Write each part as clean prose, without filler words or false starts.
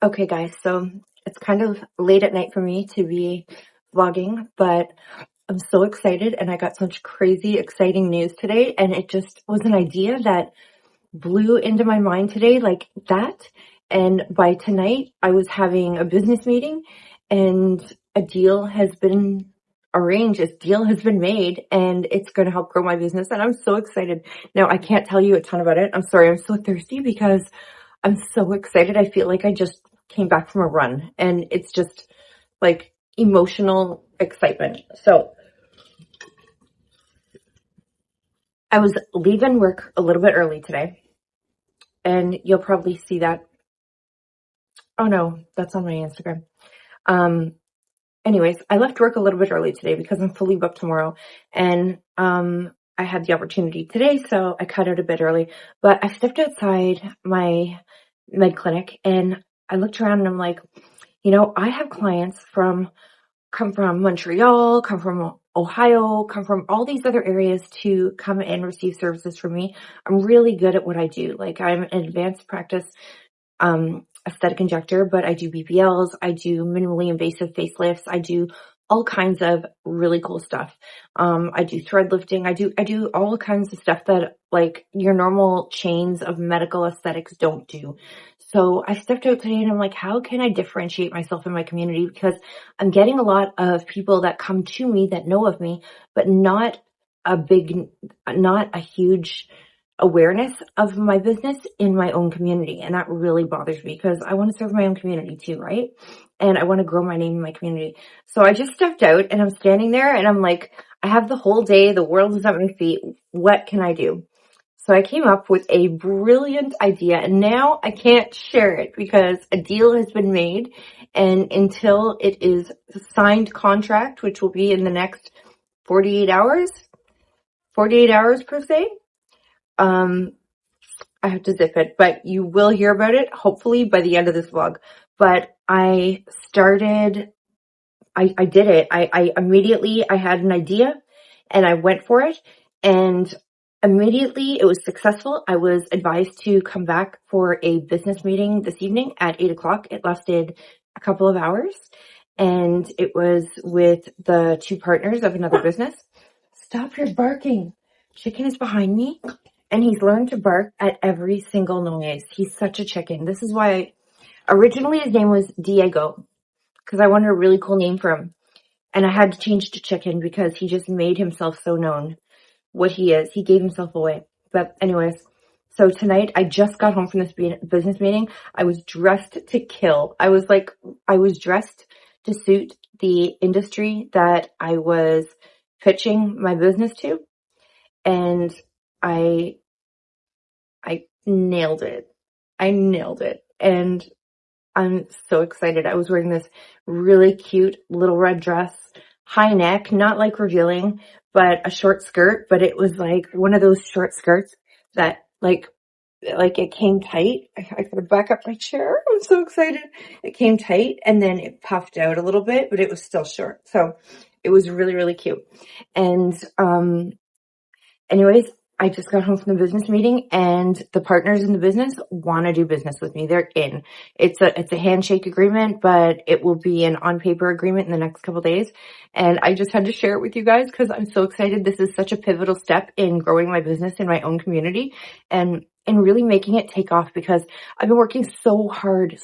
Okay, guys, so it's kind of late at night for me to be vlogging, but I'm so excited and I got such crazy, exciting news today. And it just was an idea that blew into my mind today like that. And by tonight, I was having a business meeting and a deal has been arranged, a deal has been made, and it's going to help grow my business. And I'm so excited. Now, I can't tell you a ton about it. I'm sorry, I'm so thirsty because I'm so excited. I feel like I just came back from a run and it's just like emotional excitement. So I was leaving work a little bit early today and you'll probably see that. Oh no, that's on my Instagram. Um, Anyways, I left work a little bit early today because I'm fully booked tomorrow and, I had the opportunity today, so I cut out a bit early, but I stepped outside my med clinic and I looked around and I'm like, I have clients come from Montreal, come from Ohio, come from all these other areas to come and receive services from me. I'm really good at what I do. Like I'm an advanced practice aesthetic injector, but I do BBLs, I do minimally invasive facelifts, I do all kinds of really cool stuff. I do thread lifting, I do all kinds of stuff that like your normal chains of medical aesthetics don't do. So I stepped out today and I'm like, how can I differentiate myself in my community? Because I'm getting a lot of people that come to me that know of me, but not a huge awareness of my business in my own community. And that really bothers me because I want to serve my own community too, right? And I want to grow my name in my community. So I just stepped out and I'm standing there and I'm like, I have the whole day. The world is at my feet. What can I do? So I came up with a brilliant idea and now I can't share it because a deal has been made and until it is a signed contract, which will be in the next 48 hours, 48 hours per se, um, I have to zip it, but you will hear about it hopefully by the end of this vlog. But I did it. I immediately, I had an idea and I went for it and immediately it was successful. I was advised to come back for a business meeting this evening at 8 o'clock. It lasted a couple of hours and it was with the two partners of another business. Stop your barking. Chicken is behind me and he's learned to bark at every single noise. He's such a chicken. This is why originally his name was Diego because I wanted a really cool name for him. And I had to change to Chicken because he just made himself so known what he is. He gave himself away. But anyways, so tonight I just got home from this business meeting. I was dressed to kill. I was dressed to suit the industry that I was pitching my business to. And I nailed it. I nailed it. And I'm so excited. I was wearing this really cute little red dress, high neck, not like revealing, but a short skirt, but it was like one of those short skirts that like it came tight. I gotta back up my chair. I'm so excited. It came tight and then it puffed out a little bit, but it was still short. So it was really, really cute. And, anyways, I just got home from the business meeting and the partners in the business want to do business with me. They're in. It's a handshake agreement, but it will be an on paper agreement in the next couple of days. And I just had to share it with you guys because I'm so excited. This is such a pivotal step in growing my business in my own community and really making it take off because I've been working so hard,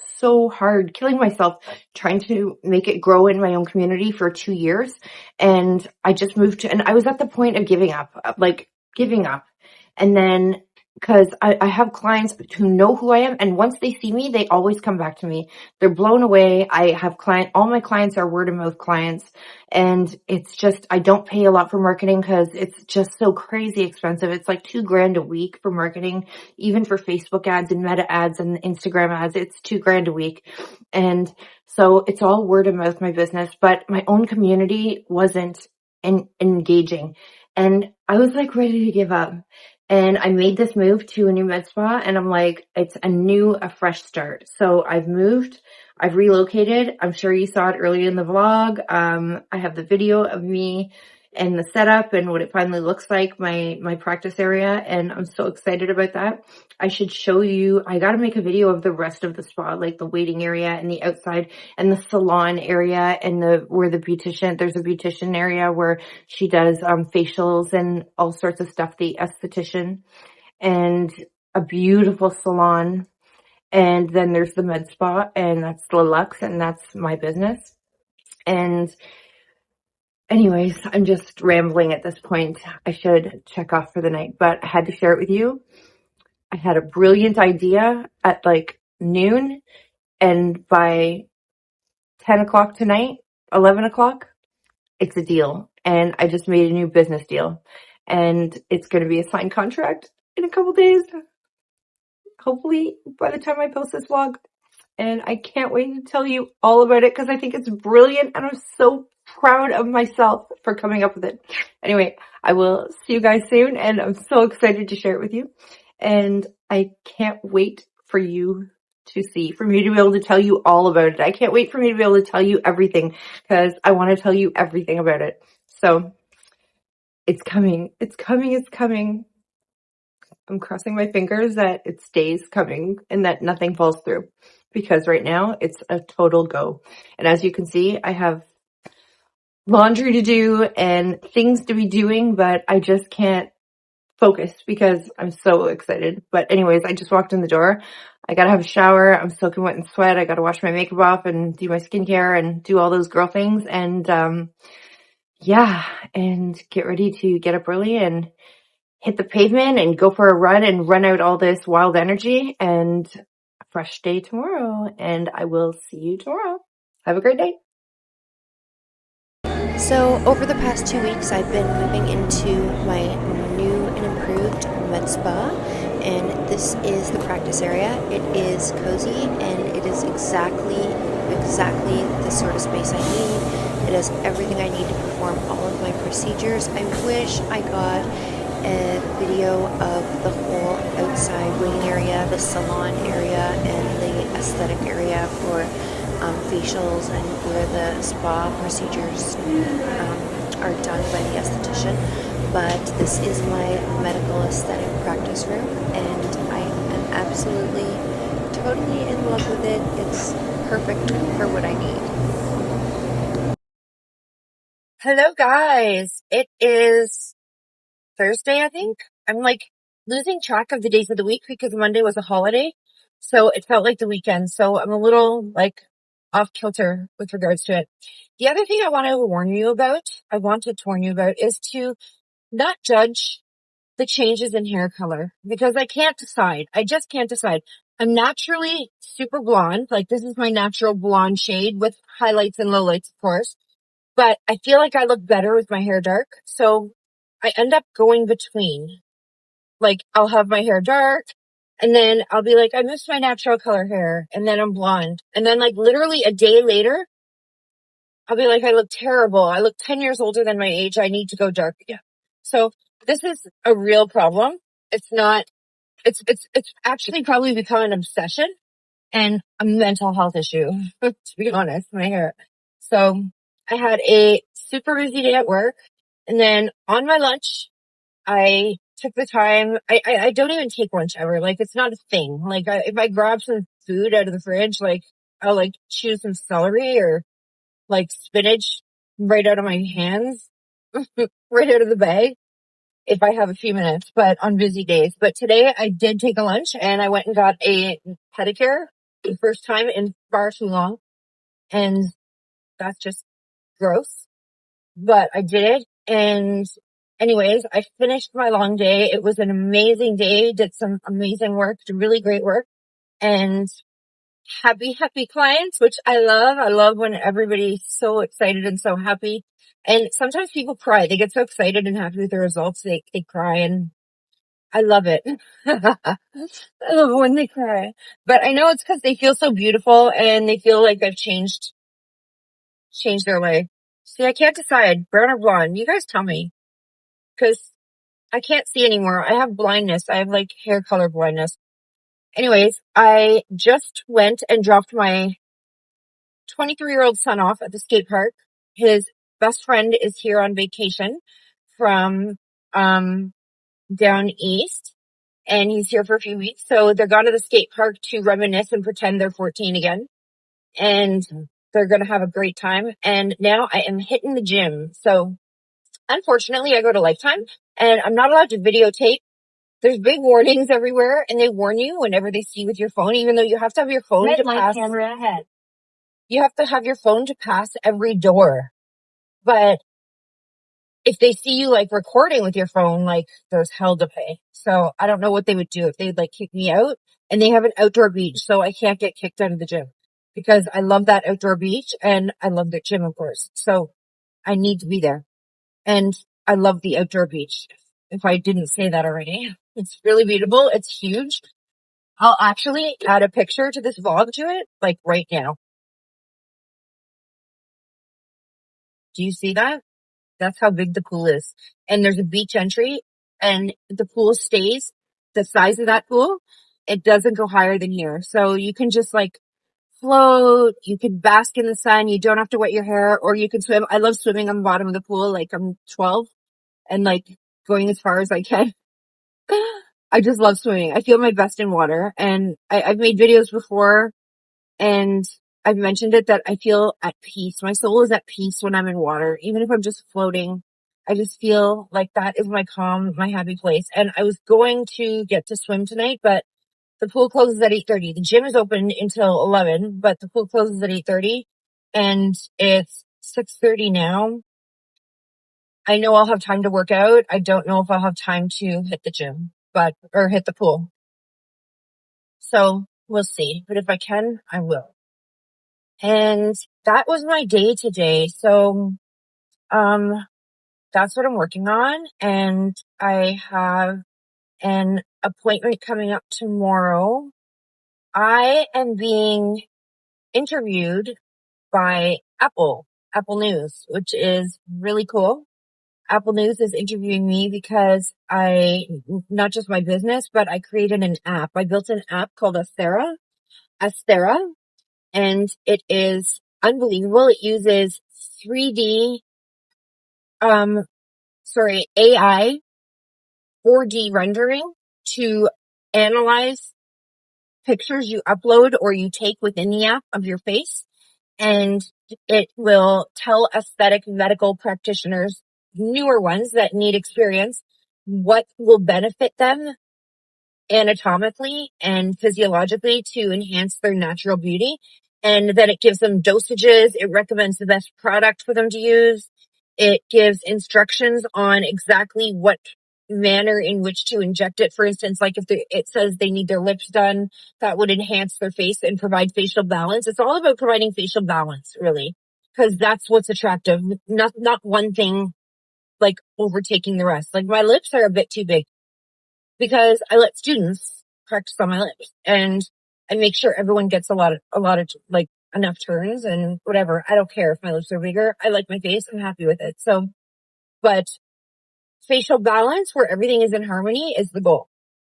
killing myself, trying to make it grow in my own community for 2 years. And I just moved to, and I was at the point of giving up. And then, cause I have clients who know who I am. And once they see me, they always come back to me. They're blown away. I have all my clients are word of mouth clients. And it's just, I don't pay a lot for marketing cause it's just so crazy expensive. It's like $2,000 a week for marketing, even for Facebook ads and Meta ads and Instagram ads. It's $2,000 a week. And so it's all word of mouth, my business, but my own community wasn't engaging. And I was like ready to give up. And I made this move to a new med spa and I'm like, it's a fresh start. So I've moved, I've relocated. I'm sure you saw it earlier in the vlog. I have the video of me and the setup and what it finally looks like, my practice area. And I'm so excited about that. I should show you, I got to make a video of the rest of the spa, like the waiting area and the outside and the salon area and where the beautician, there's a beautician area where she does facials and all sorts of stuff, the esthetician, and a beautiful salon. And then there's the med spa, and that's Deluxe, and that's my business. And anyways, I'm just rambling at this point. I should check off for the night, but I had to share it with you. I had a brilliant idea at like noon, and by 10 o'clock tonight, 11 o'clock, it's a deal. And I just made a new business deal, and it's going to be a signed contract in a couple days. Hopefully by the time I post this vlog. And I can't wait to tell you all about it because I think it's brilliant and I'm so proud of myself for coming up with it. Anyway, I will see you guys soon and I'm so excited to share it with you. And I can't wait for you to see, for me to be able to tell you all about it. I can't wait for me to be able to tell you everything because I want to tell you everything about it. So it's coming. It's coming. It's coming. I'm crossing my fingers that it stays coming and that nothing falls through because right now it's a total go. And as you can see, I have laundry to do and things to be doing, but I just can't focus because I'm so excited. But anyways, I just walked in the door. I gotta have a shower. I'm soaking wet in sweat. I gotta wash my makeup off and do my skincare and do all those girl things. And, yeah, and get ready to get up early and hit the pavement and go for a run and run out all this wild energy and a fresh day tomorrow. And I will see you tomorrow. Have a great day. So over the past 2 weeks, I've been moving into my new and improved med spa, and this is the practice area. It is cozy, and it is exactly the sort of space I need. It has everything I need to perform all of my procedures. I wish I got a video of the whole outside waiting area, the salon area, and the aesthetic area for facials and where the spa procedures are done by the esthetician. But this is my medical aesthetic practice room, and I am absolutely, totally in love with it. It's perfect for what I need. Hello guys. It is Thursday, I think. I'm like losing track of the days of the week because Monday was a holiday. So it felt like the weekend. So I'm a little like off kilter with regards to it. The other thing I wanted to warn you about is to not judge the changes in hair color because I can't decide. I just can't decide. I'm naturally super blonde. Like this is my natural blonde shade with highlights and lowlights, of course. But I feel like I look better with my hair dark. So I end up going between. Like I'll have my hair dark and then I'll be like, I miss my natural color hair. And then I'm blonde. And then like literally a day later, I'll be like, I look terrible. I look 10 years older than my age. I need to go dark again. So this is a real problem. It's not, it's actually probably become an obsession and a mental health issue, to be honest, my hair. So I had a super busy day at work, and then on my lunch, I took the time. I don't even take lunch ever. Like it's not a thing. Like if I grab some food out of the fridge, like I'll like choose some celery or like spinach right out of my hands, right out of the bag if I have a few minutes, but on busy days. But today I did take a lunch and I went and got a pedicure the first time in far too long. And that's just gross, but I did it. And anyways, I finished my long day. It was an amazing day, did some amazing work, did really great work, and happy clients, which I love. I love when everybody's so excited and so happy. And sometimes people cry. They get so excited and happy with the results. They cry, and I love it. I love it when they cry. But I know it's because they feel so beautiful and they feel like I've changed their life. See, I can't decide, brown or blonde. You guys tell me. Because I can't see anymore. I have blindness. I have like hair color blindness. Anyways, I just went and dropped my 23-year-old son off at the skate park. His best friend is here on vacation from down east, and he's here for a few weeks. So they're going to the skate park to reminisce and pretend they're 14 again. And they're going to have a great time. And now I am hitting the gym. So unfortunately, I go to Lifetime and I'm not allowed to videotape. There's big warnings everywhere, and they warn you whenever they see with your phone, even though you have to have your phone to pass. Camera ahead. You have to have your phone to pass every door. But if they see you like recording with your phone, like there's hell to pay. So I don't know what they would do if they'd like kick me out. And they have an outdoor beach, so I can't get kicked out of the gym because I love that outdoor beach and I love the gym, of course. So I need to be there. And I love the outdoor beach. If I didn't say that already, it's really beautiful. It's huge. I'll actually add a picture to this vlog to it, like right now. Do you see that? That's how big the pool is. And there's a beach entry and the pool stays the size of that pool. It doesn't go higher than here. So you can just like float. You can bask in the sun. You don't have to wet your hair, or you can swim. I love swimming on the bottom of the pool. Like I'm 12 and like going as far as I can. I just love swimming. I feel my best in water, and I've made videos before and I've mentioned it that I feel at peace. My soul is at peace when I'm in water, even if I'm just floating. I just feel like that is my calm, my happy place. And I was going to get to swim tonight, but the pool closes at 8:30. The gym is open until 11, but the pool closes at 8:30 and it's 6:30 now. I know I'll have time to work out. I don't know if I'll have time to hit the gym, or hit the pool. So we'll see. But if I can, I will. And that was my day today. So, that's what I'm working on. And I have an appointment coming up tomorrow. I am being interviewed by Apple News, which is really cool. Apple News is interviewing me because not just my business, but I created an app. I built an app called Asthera, and it is unbelievable. It uses 3D, AI 4D rendering to analyze pictures you upload or you take within the app of your face. And it will tell aesthetic medical practitioners, newer ones that need experience, what will benefit them anatomically and physiologically to enhance their natural beauty. And then it gives them dosages. It recommends the best product for them to use. It gives instructions on exactly what manner in which to inject it. For instance, like if it says they need their lips done, that would enhance their face and provide facial balance. It's all about providing facial balance, really, because that's what's attractive. Not one thing like overtaking the rest. Like my lips are a bit too big because I let students practice on my lips and I make sure everyone gets a lot of like enough turns and whatever. I don't care if my lips are bigger. I like my face. I'm happy with it. So, but facial balance where everything is in harmony is the goal.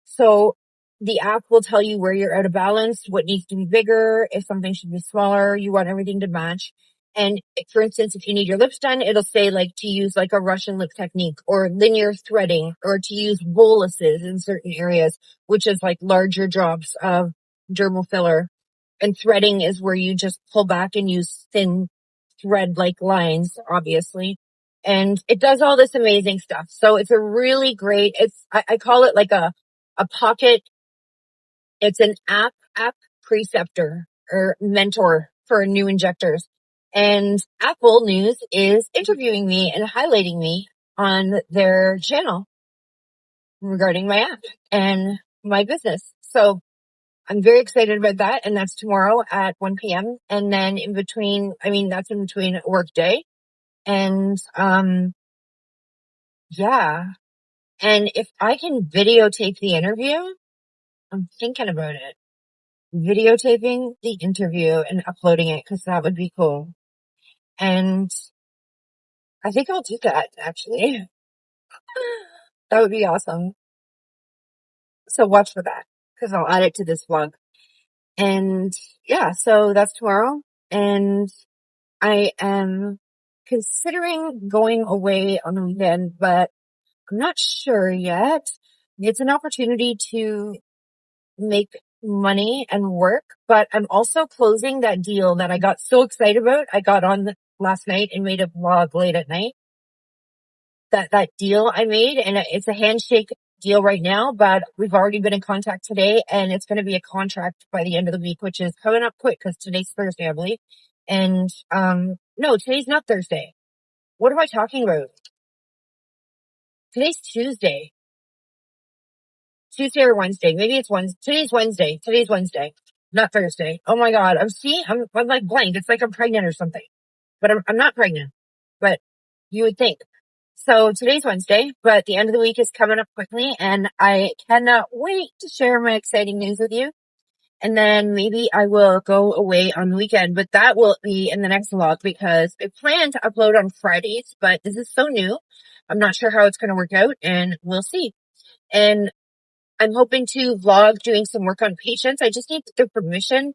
So the app will tell you where you're out of balance, what needs to be bigger, if something should be smaller, you want everything to match. And for instance, if you need your lips done, it'll say like to use like a Russian lip technique or linear threading or to use boluses in certain areas, which is like larger drops of dermal filler. And threading is where you just pull back and use thin thread like lines, obviously. And it does all this amazing stuff. So it's a really great, I call it like a pocket. It's an app preceptor or mentor for new injectors. And Apple News is interviewing me and highlighting me on their channel regarding my app and my business. So I'm very excited about that. And that's tomorrow at 1 p.m. And then that's in between work day. And, yeah. And if I can videotape the interview, I'm thinking about it. Videotaping the interview and uploading it because that would be cool. And I think I'll do that actually. That would be awesome. So watch for that because I'll add it to this vlog. And yeah, so that's tomorrow. And I am considering going away on the weekend, but I'm not sure yet. It's an opportunity to make money and work, but I'm also closing that deal that I got so excited about. I got on last night and made a vlog late at night. That deal I made, and it's a handshake deal right now, but we've already been in contact today, and it's going to be a contract by the end of the week, which is coming up quick because today's Thursday, I believe. And no, today's not Thursday. What am I talking about? Today's Tuesday or Wednesday. Maybe it's Wednesday. Today's Wednesday, not Thursday. Oh my God. I'm like blank. It's like I'm pregnant or something, but I'm not pregnant, but you would think. So today's Wednesday, but the end of the week is coming up quickly, and I cannot wait to share my exciting news with you. And then maybe I will go away on the weekend, but that will be in the next vlog because I plan to upload on Fridays, but this is so new. I'm not sure how it's going to work out, and we'll see. And I'm hoping to vlog doing some work on patients. I just need their permission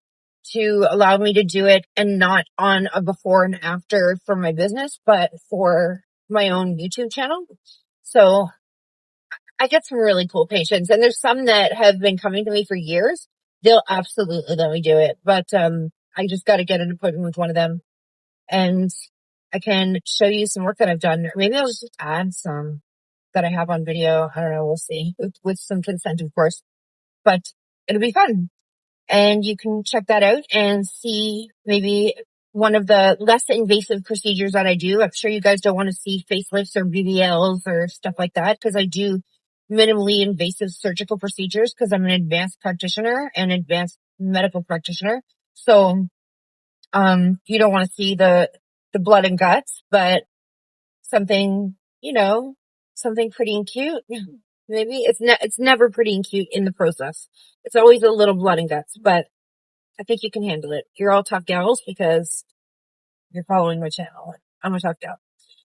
to allow me to do it, and not on a before and after for my business, but for my own YouTube channel. So I get some really cool patients, and there's some that have been coming to me for years. They'll absolutely let me do it, but I just got to get an appointment with one of them, and I can show you some work that I've done. Or maybe I'll just add some that I have on video. I don't know. We'll see, with some consent, of course, but it'll be fun. And you can check that out and see maybe one of the less invasive procedures that I do. I'm sure you guys don't want to see facelifts or BBLs or stuff like that, because I do minimally invasive surgical procedures because I'm an advanced practitioner and advanced medical practitioner. So, you don't want to see the blood and guts, but something, something pretty and cute. Maybe it's never pretty and cute in the process. It's always a little blood and guts, but I think you can handle it. You're all tough gals because you're following my channel. I'm a tough gal.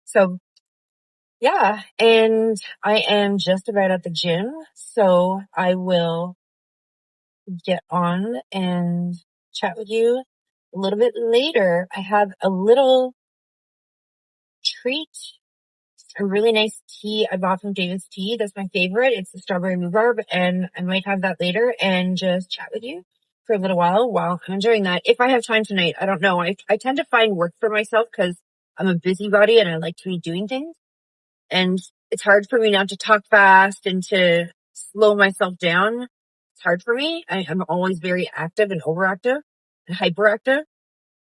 So yeah, and I am just about at the gym, so I will get on and chat with you a little bit later. I have a little treat, a really nice tea I bought from David's Tea. That's my favorite. It's the strawberry rhubarb, and I might have that later and just chat with you for a little while I'm enjoying that. If I have time tonight, I don't know. I tend to find work for myself because I'm a busybody and I like to be doing things. And it's hard for me not to talk fast and to slow myself down. It's hard for me. I'm always very active and overactive and hyperactive.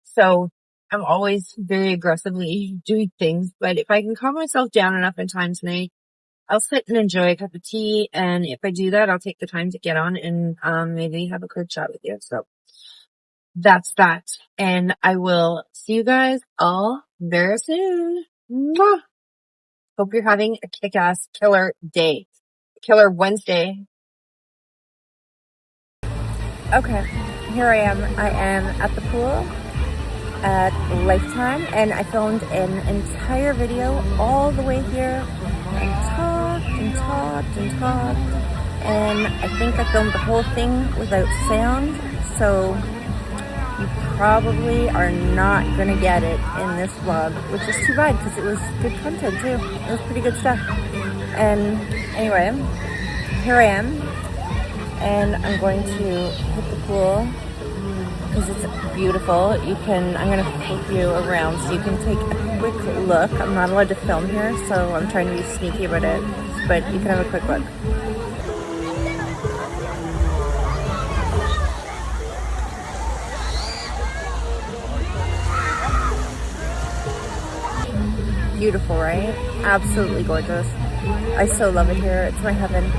So I'm always very aggressively doing things. But if I can calm myself down enough in time tonight, I'll sit and enjoy a cup of tea. And if I do that, I'll take the time to get on and maybe have a quick chat with you. So that's that. And I will see you guys all very soon. Mwah! Hope you're having a kick-ass killer day. Killer Wednesday. Okay, here I am. I am at the pool at Lifetime, and I filmed an entire video all the way here and talked, and I think I filmed the whole thing without sound, so you probably are not gonna get it in this vlog, which is too bad because it was good content too. It was pretty good stuff. And anyway, here I am, and I'm going to hit the pool because it's beautiful. I'm gonna flip you around so you can take a quick look. I'm not allowed to film here, so I'm trying to be sneaky about it, but you can have a quick look. Beautiful, right? Absolutely gorgeous. I so love it here. It's my heaven.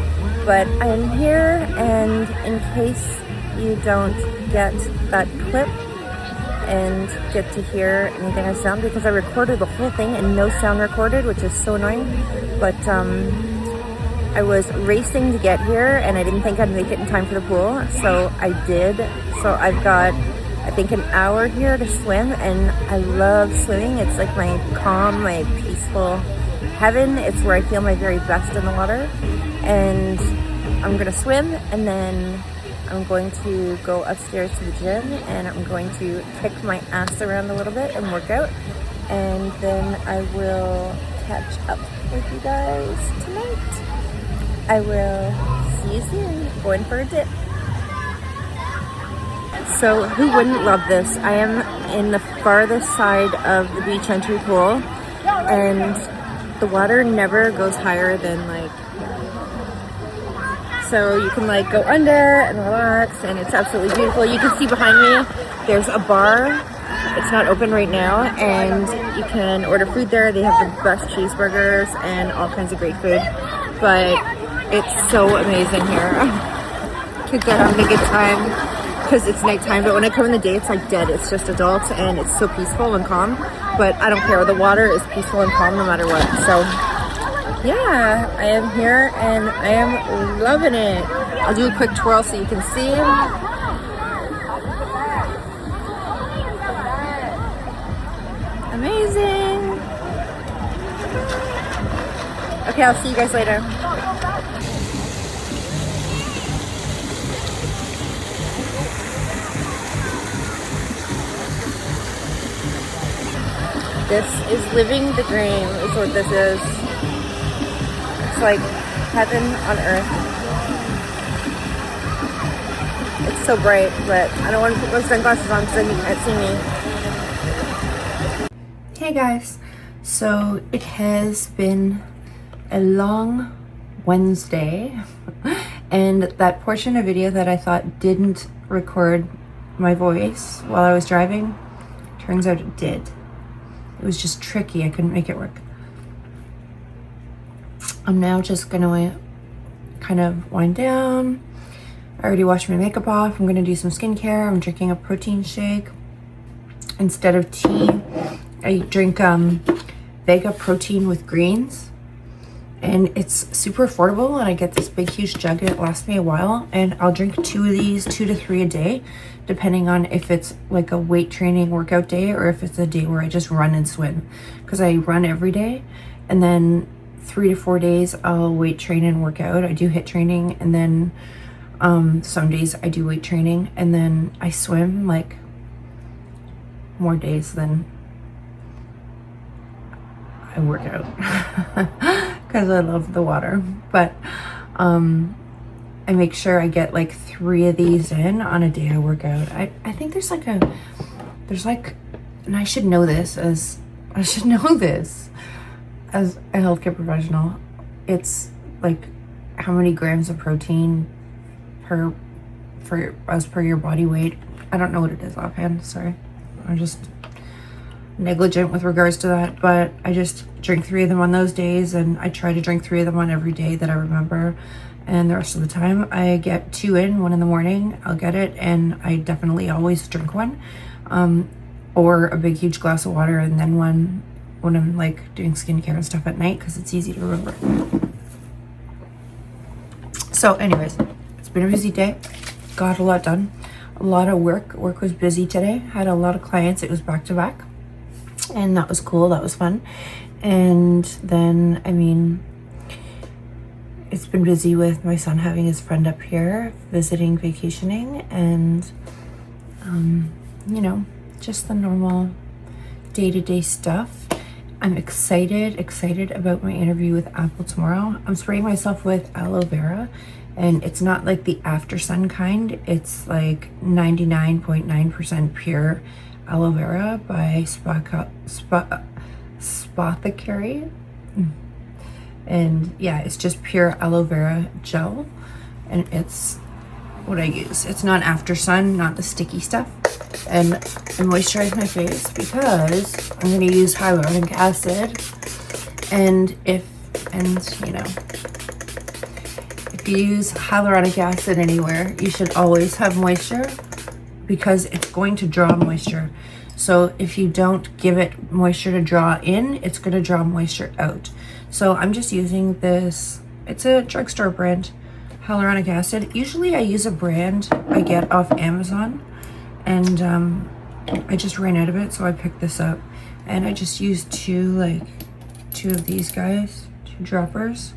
But I'm here, and in case you don't get that clip and get to hear anything I sound, because I recorded the whole thing and no sound recorded, which is so annoying. But I was racing to get here, and I didn't think I'd make it in time for the pool, so I did. So I've got, I think, an hour here to swim, and I love swimming. It's like my calm, my peaceful heaven. It's where I feel my very best in the water. And I'm gonna swim, and then I'm going to go upstairs to the gym, and I'm going to kick my ass around a little bit and work out. and then I will catch up with you guys tonight. I will see you soon. Going for a dip. So who wouldn't love this? I am in the farthest side of the beach entry pool, and the water never goes higher than like, so you can like go under and relax, and it's absolutely beautiful. You can see behind me, there's a bar. It's not open right now, and you can order food there. They have the best cheeseburgers and all kinds of great food, but it's so amazing here. Kids are having a good time because it's nighttime, but when I come in the day, it's like dead. It's just adults, and it's so peaceful and calm, but I don't care. The water is peaceful and calm no matter what. So yeah, I am here and I am loving it. I'll do a quick twirl so you can see. Amazing. Okay, I'll see you guys later. This is living the dream, is what this is. It's like heaven on earth. It's so bright, but I don't want to put my sunglasses on because then you can't see me. Hey guys, so it has been a long Wednesday, and that portion of video that I thought didn't record my voice while I was driving, turns out it did. It was just tricky. I couldn't make it work. I'm now just gonna kind of wind down. I already washed my makeup off. I'm gonna do some skincare. I'm drinking a protein shake. Instead of tea, I drink Vega protein with greens. And it's super affordable, and I get this big huge jug and it lasts me a while, and I'll drink 2 of these, 2 to 3 a day, depending on if it's like a weight training workout day or if it's a day where I just run and swim, because I run every day, and then 3 to 4 days I'll weight train and work out. I do HIIT training, and then some days I do weight training, and then I swim like more days than I work out because I love the water. But I make sure I get like 3 of these in on a day I work out. I think there's like, and I should know this as a healthcare professional. It's like how many grams of protein as per your body weight. I don't know what it is offhand, sorry. I'm just negligent with regards to that, but I just drink 3 of them on those days, and I try to drink 3 of them on every day that I remember, and the rest of the time I get 2 in. 1 in the morning I'll get it, and I definitely always drink 1, or a big huge glass of water, and then 1 when I'm like doing skincare and stuff at night, because it's easy to remember. So anyways, it's been a busy day, got a lot done, a lot of work was busy today, had a lot of clients. It was back to back, and that was cool, that was fun. And then, I mean, it's been busy with my son having his friend up here visiting, vacationing, and you know, just the normal day-to-day stuff. I'm excited about my interview with Apple tomorrow. I'm spraying myself with aloe vera, and it's not like the after sun kind. It's like 99.9% pure aloe vera by Spothecary. And yeah, it's just pure aloe vera gel, and it's what I use. It's not after sun, not the sticky stuff. And I moisturize my face because I'm going to use hyaluronic acid, and you know, if you use hyaluronic acid anywhere, you should always have moisture, because it's going to draw moisture. So if you don't give it moisture to draw in, it's going to draw moisture out. So I'm just using this, it's a drugstore brand, hyaluronic acid. Usually I use a brand I get off Amazon, and I just ran out of it, so I picked this up, and I just used 2 of these guys, 2 droppers,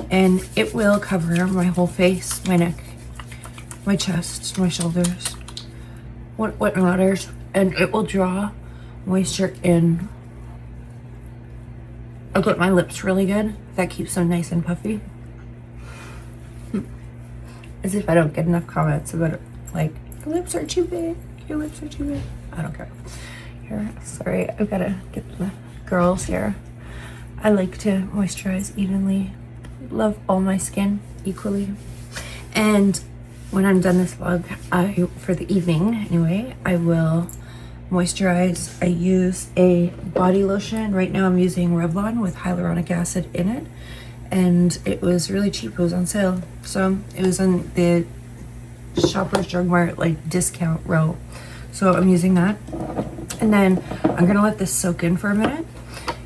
and it will cover my whole face, my neck, my chest, my shoulders, what matters, and it will draw moisture in I put my lips really good. That keeps them nice and puffy. As if I don't get enough comments about it. Like, your lips are too big. Your lips are too big. I don't care. Here, sorry, I've got to get the girls here. I like to moisturize evenly. Love all my skin equally. And when I'm done this vlog, for the evening anyway, I will moisturize. I use a body lotion. Right now I'm using Revlon with hyaluronic acid in it. And it was really cheap. It was on sale. So it was on the Shoppers Drug Mart like discount row. So I'm using that. And then I'm gonna let this soak in for a minute.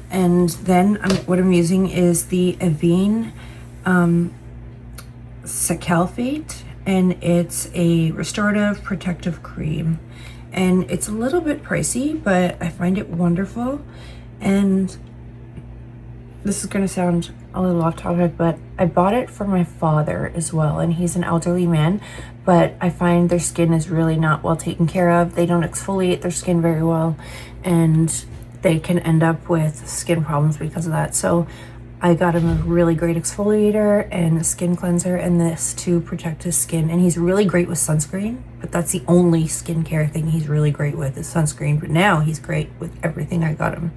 And then what I'm using is the Avene Cicaphate, and it's a restorative protective cream. And it's a little bit pricey, but I find it wonderful. And this is gonna sound a little off topic, but I bought it for my father as well, and he's an elderly man, but I find their skin is really not well taken care of. They don't exfoliate their skin very well, and they can end up with skin problems because of that. So I got him a really great exfoliator and a skin cleanser and this to protect his skin. And he's really great with sunscreen, but that's the only skincare thing he's really great with is sunscreen. But now he's great with everything I got him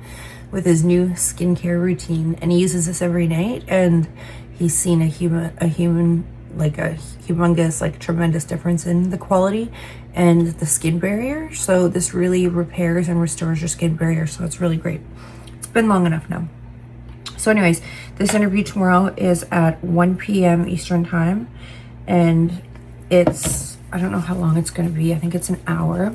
with his new skincare routine. And he uses this every night, and he's seen a humongous, like tremendous difference in the quality and the skin barrier. So this really repairs and restores your skin barrier. So it's really great. It's been long enough now. So anyways, this interview tomorrow is at 1 p.m. Eastern time, and it's, I don't know how long it's going to be. I think it's an hour,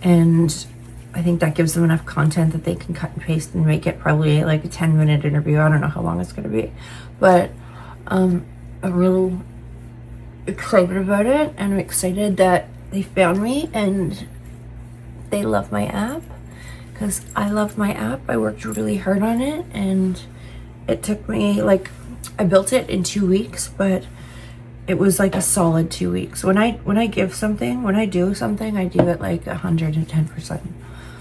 and I think that gives them enough content that they can cut and paste and make it probably like a 10-minute interview. I don't know how long it's going to be, but I'm really excited about it, and I'm excited that they found me and they love my app, because I love my app. I worked really hard on it, and it took me like, I built it in 2 weeks, but it was like a solid 2 weeks. When I do something, I do it like 110%.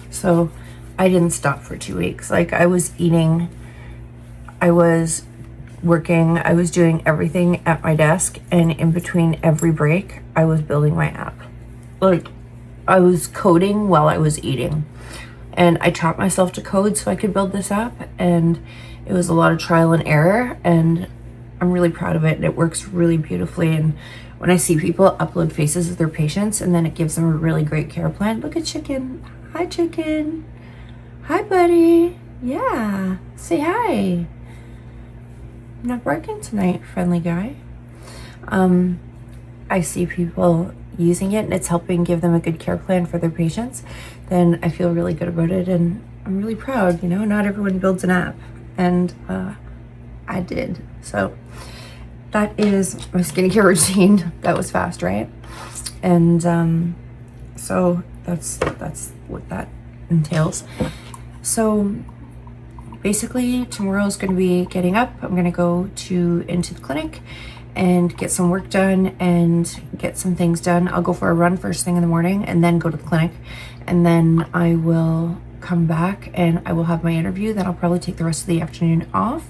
So I didn't stop for 2 weeks. Like, I was eating, I was working, I was doing everything at my desk, and in between every break, I was building my app. Like, I was coding while I was eating. And I taught myself to code so I could build this app, and it was a lot of trial and error, and I'm really proud of it, and it works really beautifully. And when I see people upload faces of their patients, and then it gives them a really great care plan. Look at Chicken. Hi, Chicken. Hi, buddy. Yeah. Say hi. I'm not barking tonight, friendly guy. I see people using it and it's helping give them a good care plan for their patients, then I feel really good about it, and I'm really proud. You know, not everyone builds an app, and I did. So that is my skincare routine. That was fast, right? And so that's what that entails. So basically tomorrow is going to be getting up. I'm going to go into the clinic and get some work done and get some things done. I'll go for a run first thing in the morning and then go to the clinic, and then I will come back and I will have my interview. Then I'll probably take the rest of the afternoon off,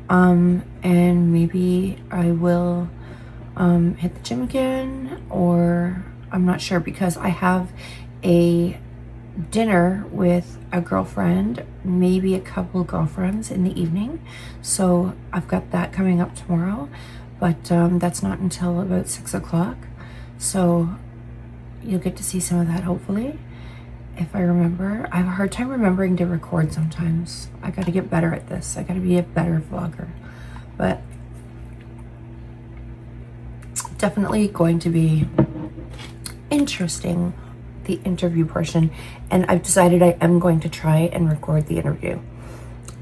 and maybe I will hit the gym again, or I'm not sure, because I have a dinner with a girlfriend, maybe a couple girlfriends in the evening. So I've got that coming up tomorrow, but that's not until about 6 o'clock. So you'll get to see some of that, hopefully, if I remember. I have a hard time remembering to record sometimes. I got to get better at this. I got to be a better vlogger. But definitely going to be interesting, the interview portion, and I've decided I am going to try and record the interview,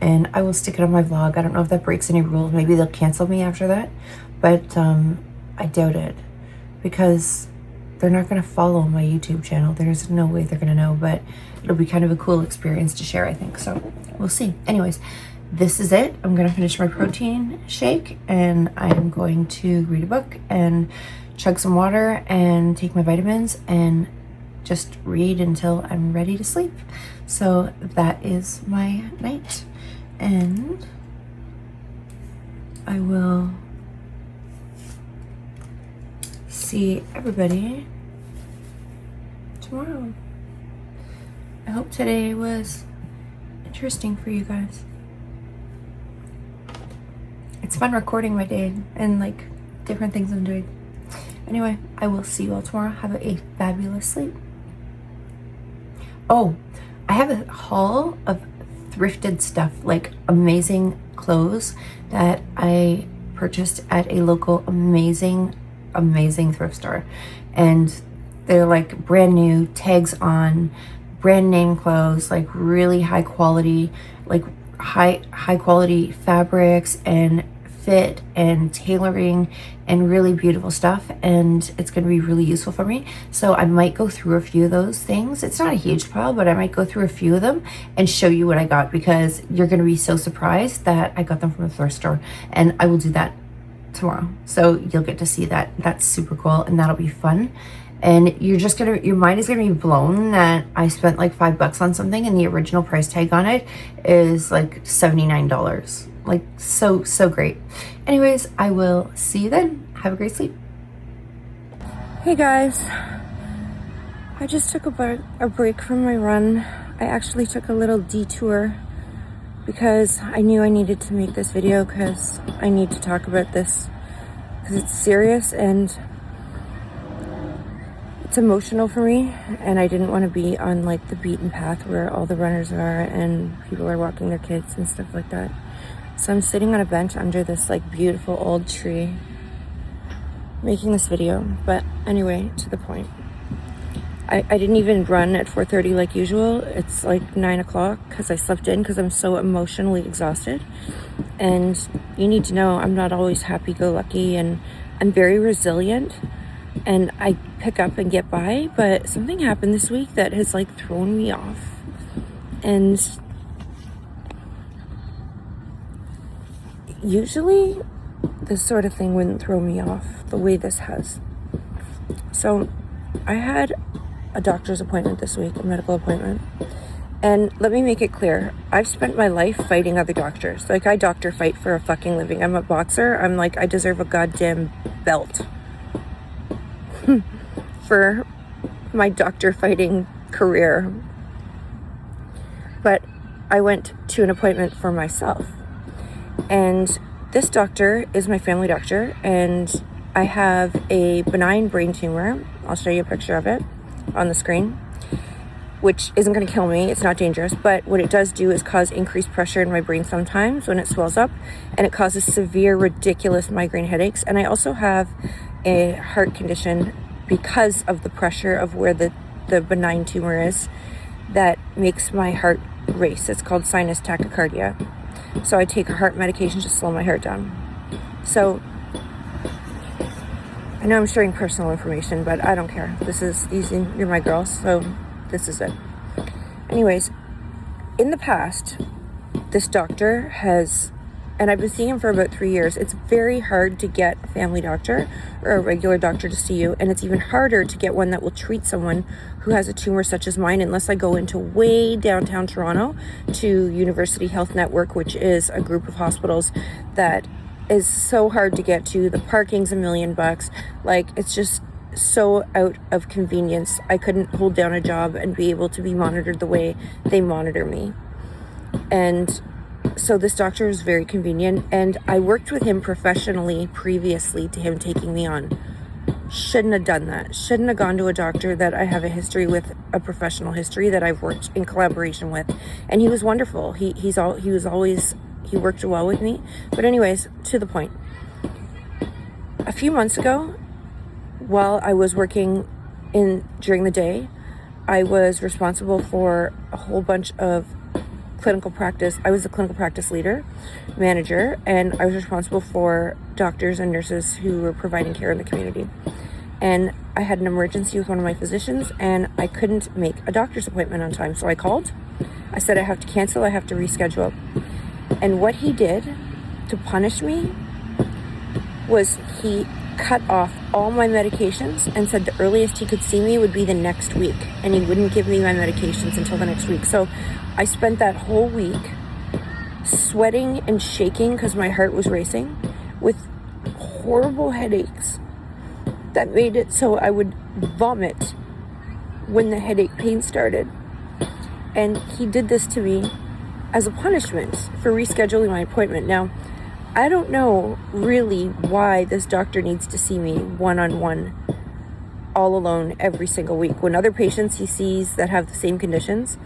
and I will stick it on my vlog. I don't know if that breaks any rules. Maybe they'll cancel me after that, but I doubt it, because they're not going to follow my YouTube channel. There's no way they're going to know, but it'll be kind of a cool experience to share, I think. So we'll see. Anyways, this is it. I'm going to finish my protein shake, and I'm going to read a book and chug some water and take my vitamins and just read until I'm ready to sleep. So that is my night. and I will see everybody tomorrow. I hope today was interesting for you guys. It's fun recording my day and like different things I'm doing. Anyway, I will see you all tomorrow. Have a fabulous sleep. Oh, I have a haul of thrifted stuff, like amazing clothes that I purchased at a local amazing thrift store. And they're like brand new, tags on, brand name clothes, like really high quality, like high quality fabrics and fit and tailoring and really beautiful stuff, and it's going to be really useful for me. So I might go through a few of those things. It's not a huge pile, but I might go through a few of them and show you what I got, because you're going to be so surprised that I got them from a thrift store, and I will do that tomorrow. So you'll get to see that. That's super cool, and that'll be fun. And your mind is gonna be blown that I spent like $5 on something and the original price tag on it is like $79. Like so great. Anyways, I will see you then. Have a great sleep. Hey guys, I just took a break from my run. I actually took a little detour because I knew I needed to make this video, because I need to talk about this, because it's serious and it's emotional for me, and I didn't want to be on like the beaten path where all the runners are and people are walking their kids and stuff like that. So I'm sitting on a bench under this like beautiful old tree making this video. But anyway, to the point. I didn't even run at 4:30 like usual. It's like 9 o'clock because I slept in because I'm so emotionally exhausted. And you need to know I'm not always happy-go-lucky, and I'm very resilient. And I pick up and get by, but something happened this week that has like thrown me off. And usually this sort of thing wouldn't throw me off the way this has. So I had a doctor's appointment this week, a medical appointment. And let me make it clear, I've spent my life fighting other doctors. Like, I doctor fight for a fucking living. I'm a boxer. I'm like, I deserve a goddamn belt for my doctor fighting career. But I went to an appointment for myself. And this doctor is my family doctor, and I have a benign brain tumor. I'll show you a picture of it on the screen, which isn't going to kill me. It's not dangerous, but what it does do is cause increased pressure in my brain sometimes when it swells up, and it causes severe, ridiculous migraine headaches. And I also have a heart condition because of the pressure of where the benign tumor is that makes my heart race. It's called sinus tachycardia. So I take heart medication to slow my heart down. So I know I'm sharing personal information, but I don't care. You're my girls, so this is it. Anyways, in the past, this doctor has, and I've been seeing him for about 3 years. It's very hard to get a family doctor or a regular doctor to see you, and it's even harder to get one that will treat someone who has a tumor such as mine, unless I go into way downtown Toronto to University Health Network, which is a group of hospitals that is so hard to get to. The parking's $1 million. Like, it's just so out of convenience. I couldn't hold down a job and be able to be monitored the way they monitor me. And so this doctor was very convenient, and I worked with him professionally previously to him taking me on. Shouldn't have done that. Shouldn't have gone to a doctor that I have a history with, a professional history that I've worked in collaboration with. And he was wonderful. He worked well with me. But anyways, to the point. A few months ago, while I was working during the day, I was responsible for a whole bunch of clinical practice. I was the clinical practice manager, and I was responsible for doctors and nurses who were providing care in the community. And I had an emergency with one of my physicians, and I couldn't make a doctor's appointment on time. So I called. I said, I have to cancel. I have to reschedule. And what he did to punish me was he cut off all my medications and said the earliest he could see me would be the next week, and he wouldn't give me my medications until the next week. So I spent that whole week sweating and shaking because my heart was racing, with horrible headaches that made it so I would vomit when the headache pain started. And he did this to me as a punishment for rescheduling my appointment. Now, I don't know really why this doctor needs to see me one-on-one, all alone, every single week, when other patients he sees that have the same conditions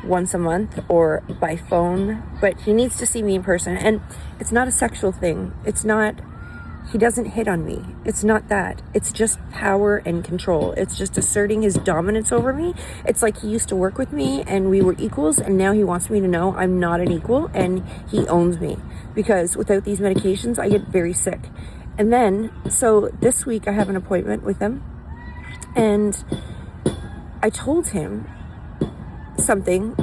once a month or by phone. But he needs to see me in person. And it's not a sexual thing. It's not, he doesn't hit on me. It's not that. It's just power and control. It's just asserting his dominance over me. It's like he used to work with me and we were equals, and now he wants me to know I'm not an equal, and he owns me, because without these medications I get very sick. And then, so this week I have an appointment with him, and I told him something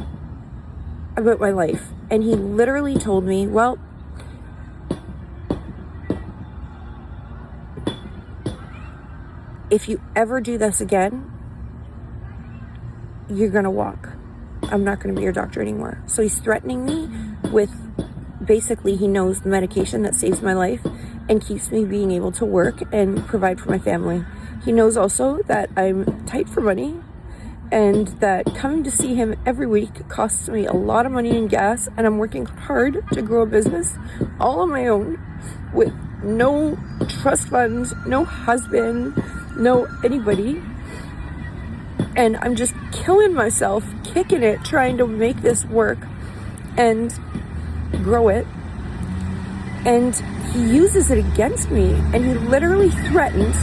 about my life, and he literally told me, well, if you ever do this again, you're gonna walk. I'm not gonna be your doctor anymore. So he's threatening me with, basically, he knows the medication that saves my life and keeps me being able to work and provide for my family. He knows also that I'm tight for money, and that coming to see him every week costs me a lot of money in gas, and I'm working hard to grow a business all on my own with no trust funds, no husband, no anybody. And I'm just killing myself, kicking it, trying to make this work and grow it. And he uses it against me, and he literally threatened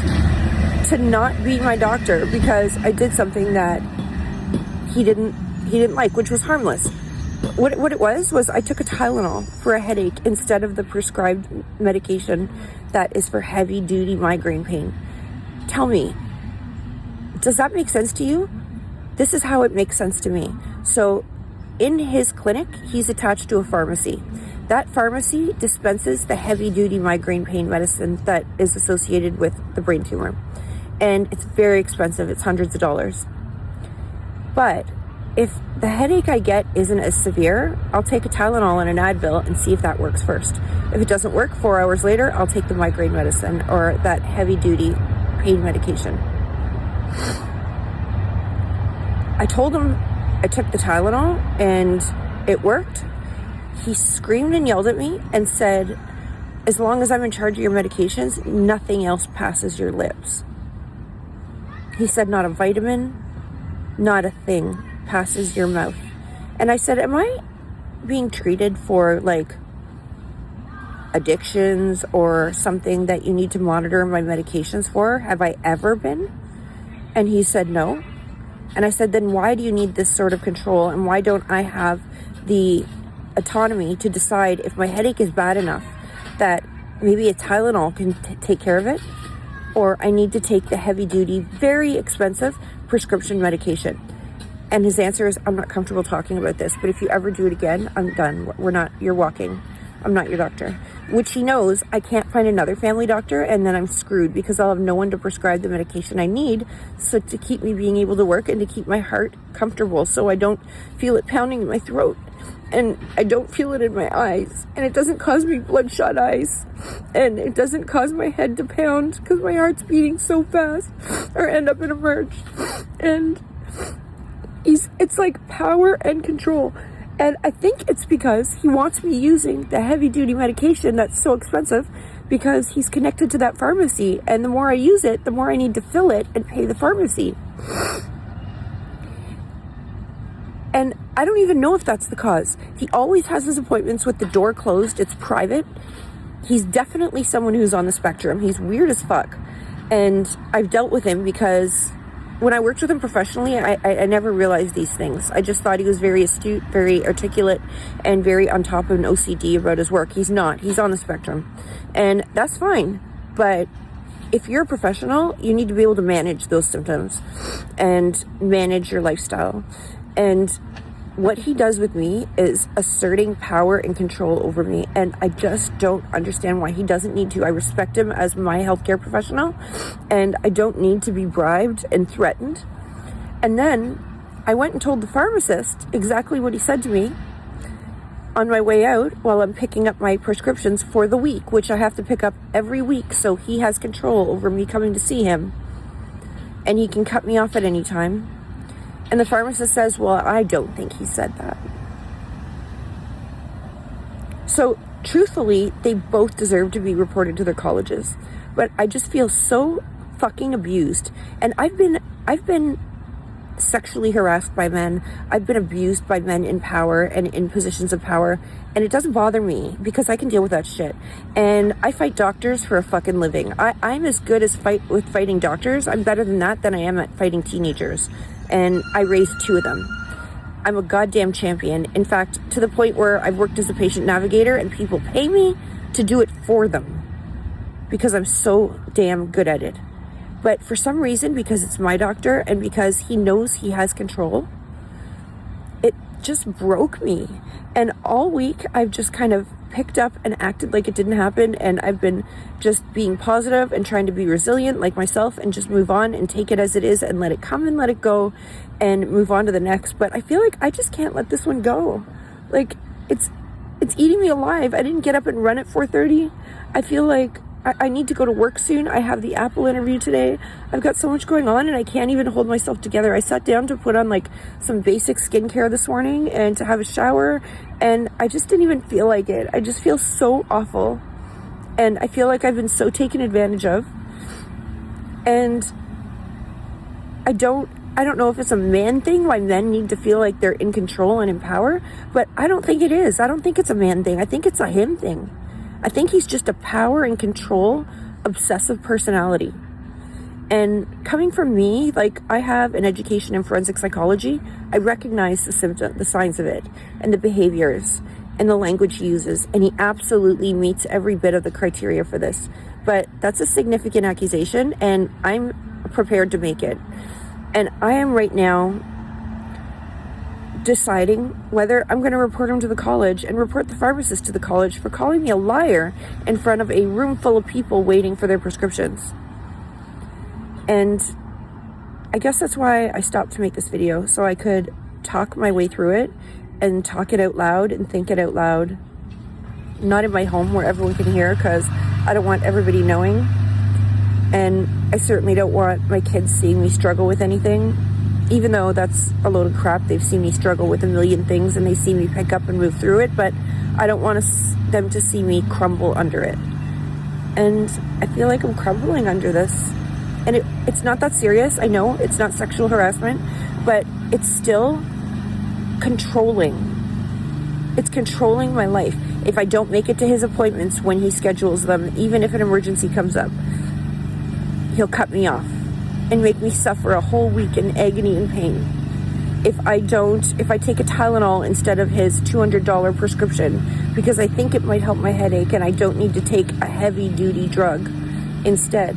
to not be my doctor because I did something that he didn't like, which was harmless. What it was I took a Tylenol for a headache instead of the prescribed medication that is for heavy duty migraine pain. Tell me, does that make sense to you? This is how it makes sense to me. So in his clinic, he's attached to a pharmacy. That pharmacy dispenses the heavy duty migraine pain medicine that is associated with the brain tumor. And it's very expensive. It's hundreds of dollars. But if the headache I get isn't as severe, I'll take a Tylenol and an Advil and see if that works first. If it doesn't work, 4 hours later, I'll take the migraine medicine or that heavy duty pain medication. I told him I took the Tylenol and it worked. He screamed and yelled at me and said, as long as I'm in charge of your medications, nothing else passes your lips. He said, not a vitamin, not a thing passes your mouth. And I said, am I being treated for like addictions or something that you need to monitor my medications for? Have I ever been? And he said, no. And I said, then why do you need this sort of control? And why don't I have the autonomy to decide if my headache is bad enough that maybe a Tylenol can take care of it, or I need to take the heavy duty, very expensive prescription medication? And his answer is, I'm not comfortable talking about this, but if you ever do it again, I'm done. You're walking. I'm not your doctor. Which he knows I can't find another family doctor, and then I'm screwed because I'll have no one to prescribe the medication I need so to keep me being able to work and to keep my heart comfortable so I don't feel it pounding in my throat and I don't feel it in my eyes, and it doesn't cause me bloodshot eyes, and it doesn't cause my head to pound because my heart's beating so fast or end up in a merge. And it's like power and control. And I think it's because he wants me using the heavy duty medication that's so expensive because he's connected to that pharmacy. And the more I use it, the more I need to fill it and pay the pharmacy. And I don't even know if that's the cause. He always has his appointments with the door closed. It's private. He's definitely someone who's on the spectrum. He's weird as fuck. And I've dealt with him because when I worked with him professionally, I never realized these things. I just thought he was very astute, very articulate, and very on top of an OCD about his work. He's not. He's on the spectrum. And that's fine. But if you're a professional, you need to be able to manage those symptoms and manage your lifestyle. And what he does with me is asserting power and control over me. And I just don't understand why he doesn't need to. I respect him as my healthcare professional, and I don't need to be bribed and threatened. And then I went and told the pharmacist exactly what he said to me. on my way out, while I'm picking up my prescriptions for the week, which I have to pick up every week, so he has control over me coming to see him, and he can cut me off at any time. And the pharmacist says, well, I don't think he said that. So truthfully, they both deserve to be reported to their colleges. But I just feel so fucking abused. And I've been sexually harassed by men. I've been abused by men in power and in positions of power. And it doesn't bother me because I can deal with that shit. And I fight doctors for a fucking living. I'm as good as fighting doctors. I'm better than I am at fighting teenagers. And I raised 2 of them. I'm a goddamn champion. In fact, to the point where I've worked as a patient navigator and people pay me to do it for them because I'm so damn good at it. But for some reason, because it's my doctor and because he knows he has control, it just broke me. And all week I've just kind of picked up and acted like it didn't happen, and I've been just being positive and trying to be resilient like myself and just move on and take it as it is and let it come and let it go and move on to the next. But I feel like I just can't let this one go. Like it's eating me alive. I didn't get up and run at 4:30. I feel like I need to go to work soon. I have the Apple interview today. I've got so much going on and I can't even hold myself together. I sat down to put on like some basic skincare this morning and to have a shower, and I just didn't even feel like it. I just feel so awful. And I feel like I've been so taken advantage of. And I don't know if it's a man thing, why men need to feel like they're in control and in power, but I don't think it is. I don't think it's a man thing. I think it's a him thing. I think he's just a power and control, obsessive personality. And coming from me, like I have an education in forensic psychology, I recognize the symptoms, the signs of it, and the behaviors, and the language he uses. And he absolutely meets every bit of the criteria for this. But that's a significant accusation, and I'm prepared to make it. And I am right now deciding whether I'm going to report him to the college and report the pharmacist to the college for calling me a liar in front of a room full of people waiting for their prescriptions. And I guess that's why I stopped to make this video, so I could talk my way through it and talk it out loud and think it out loud. Not in my home where everyone can hear, because I don't want everybody knowing. And I certainly don't want my kids seeing me struggle with anything. Even though that's a load of crap, they've seen me struggle with a million things and they see me pick up and move through it, but I don't want them to see me crumble under it. And I feel like I'm crumbling under this. And it's not that serious. I know it's not sexual harassment, but it's still controlling. It's controlling my life. If I don't make it to his appointments when he schedules them, even if an emergency comes up, he'll cut me off and make me suffer a whole week in agony and pain. If I take a Tylenol instead of his $200 prescription because I think it might help my headache and I don't need to take a heavy duty drug instead,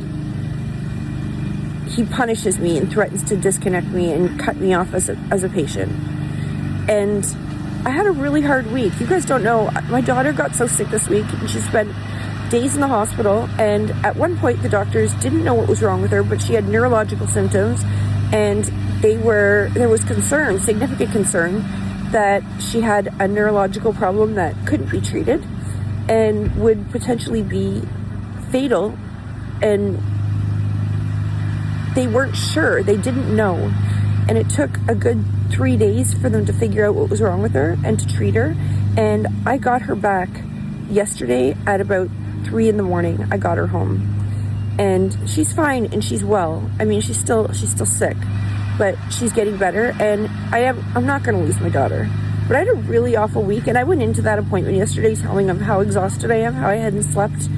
he punishes me and threatens to disconnect me and cut me off as a patient. And I had a really hard week. You guys don't know, my daughter got so sick this week and she spent days in the hospital, and at one point the doctors didn't know what was wrong with her, but she had neurological symptoms, and there was concern, significant concern, that she had a neurological problem that couldn't be treated and would potentially be fatal, and they weren't sure, they didn't know, and it took a good 3 days for them to figure out what was wrong with her and to treat her. And I got her back yesterday at about 3 a.m. I got her home, and she's fine and she's well. I mean, she's still sick, but she's getting better. And I'm not going to lose my daughter. But I had a really awful week, and I went into that appointment yesterday telling him how exhausted I am, how I hadn't slept,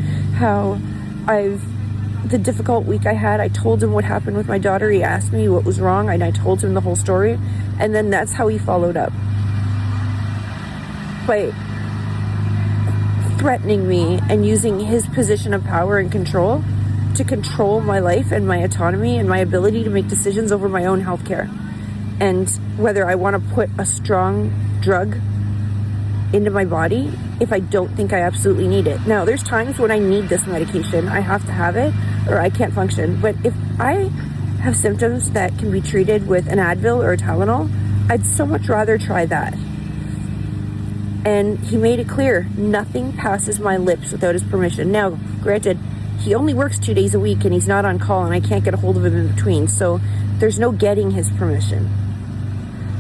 the difficult week I had. I told him what happened with my daughter. He asked me what was wrong, and I told him the whole story. And then that's how he followed up by threatening me and using his position of power and control to control my life and my autonomy and my ability to make decisions over my own healthcare, and whether I want to put a strong drug into my body if I don't think I absolutely need it. Now, there's times when I need this medication. I have to have it or I can't function. But if I have symptoms that can be treated with an Advil or a Tylenol, I'd so much rather try that. And he made it clear, nothing passes my lips without his permission. Now, granted, he only works 2 days a week and he's not on call and I can't get a hold of him in between. So there's no getting his permission.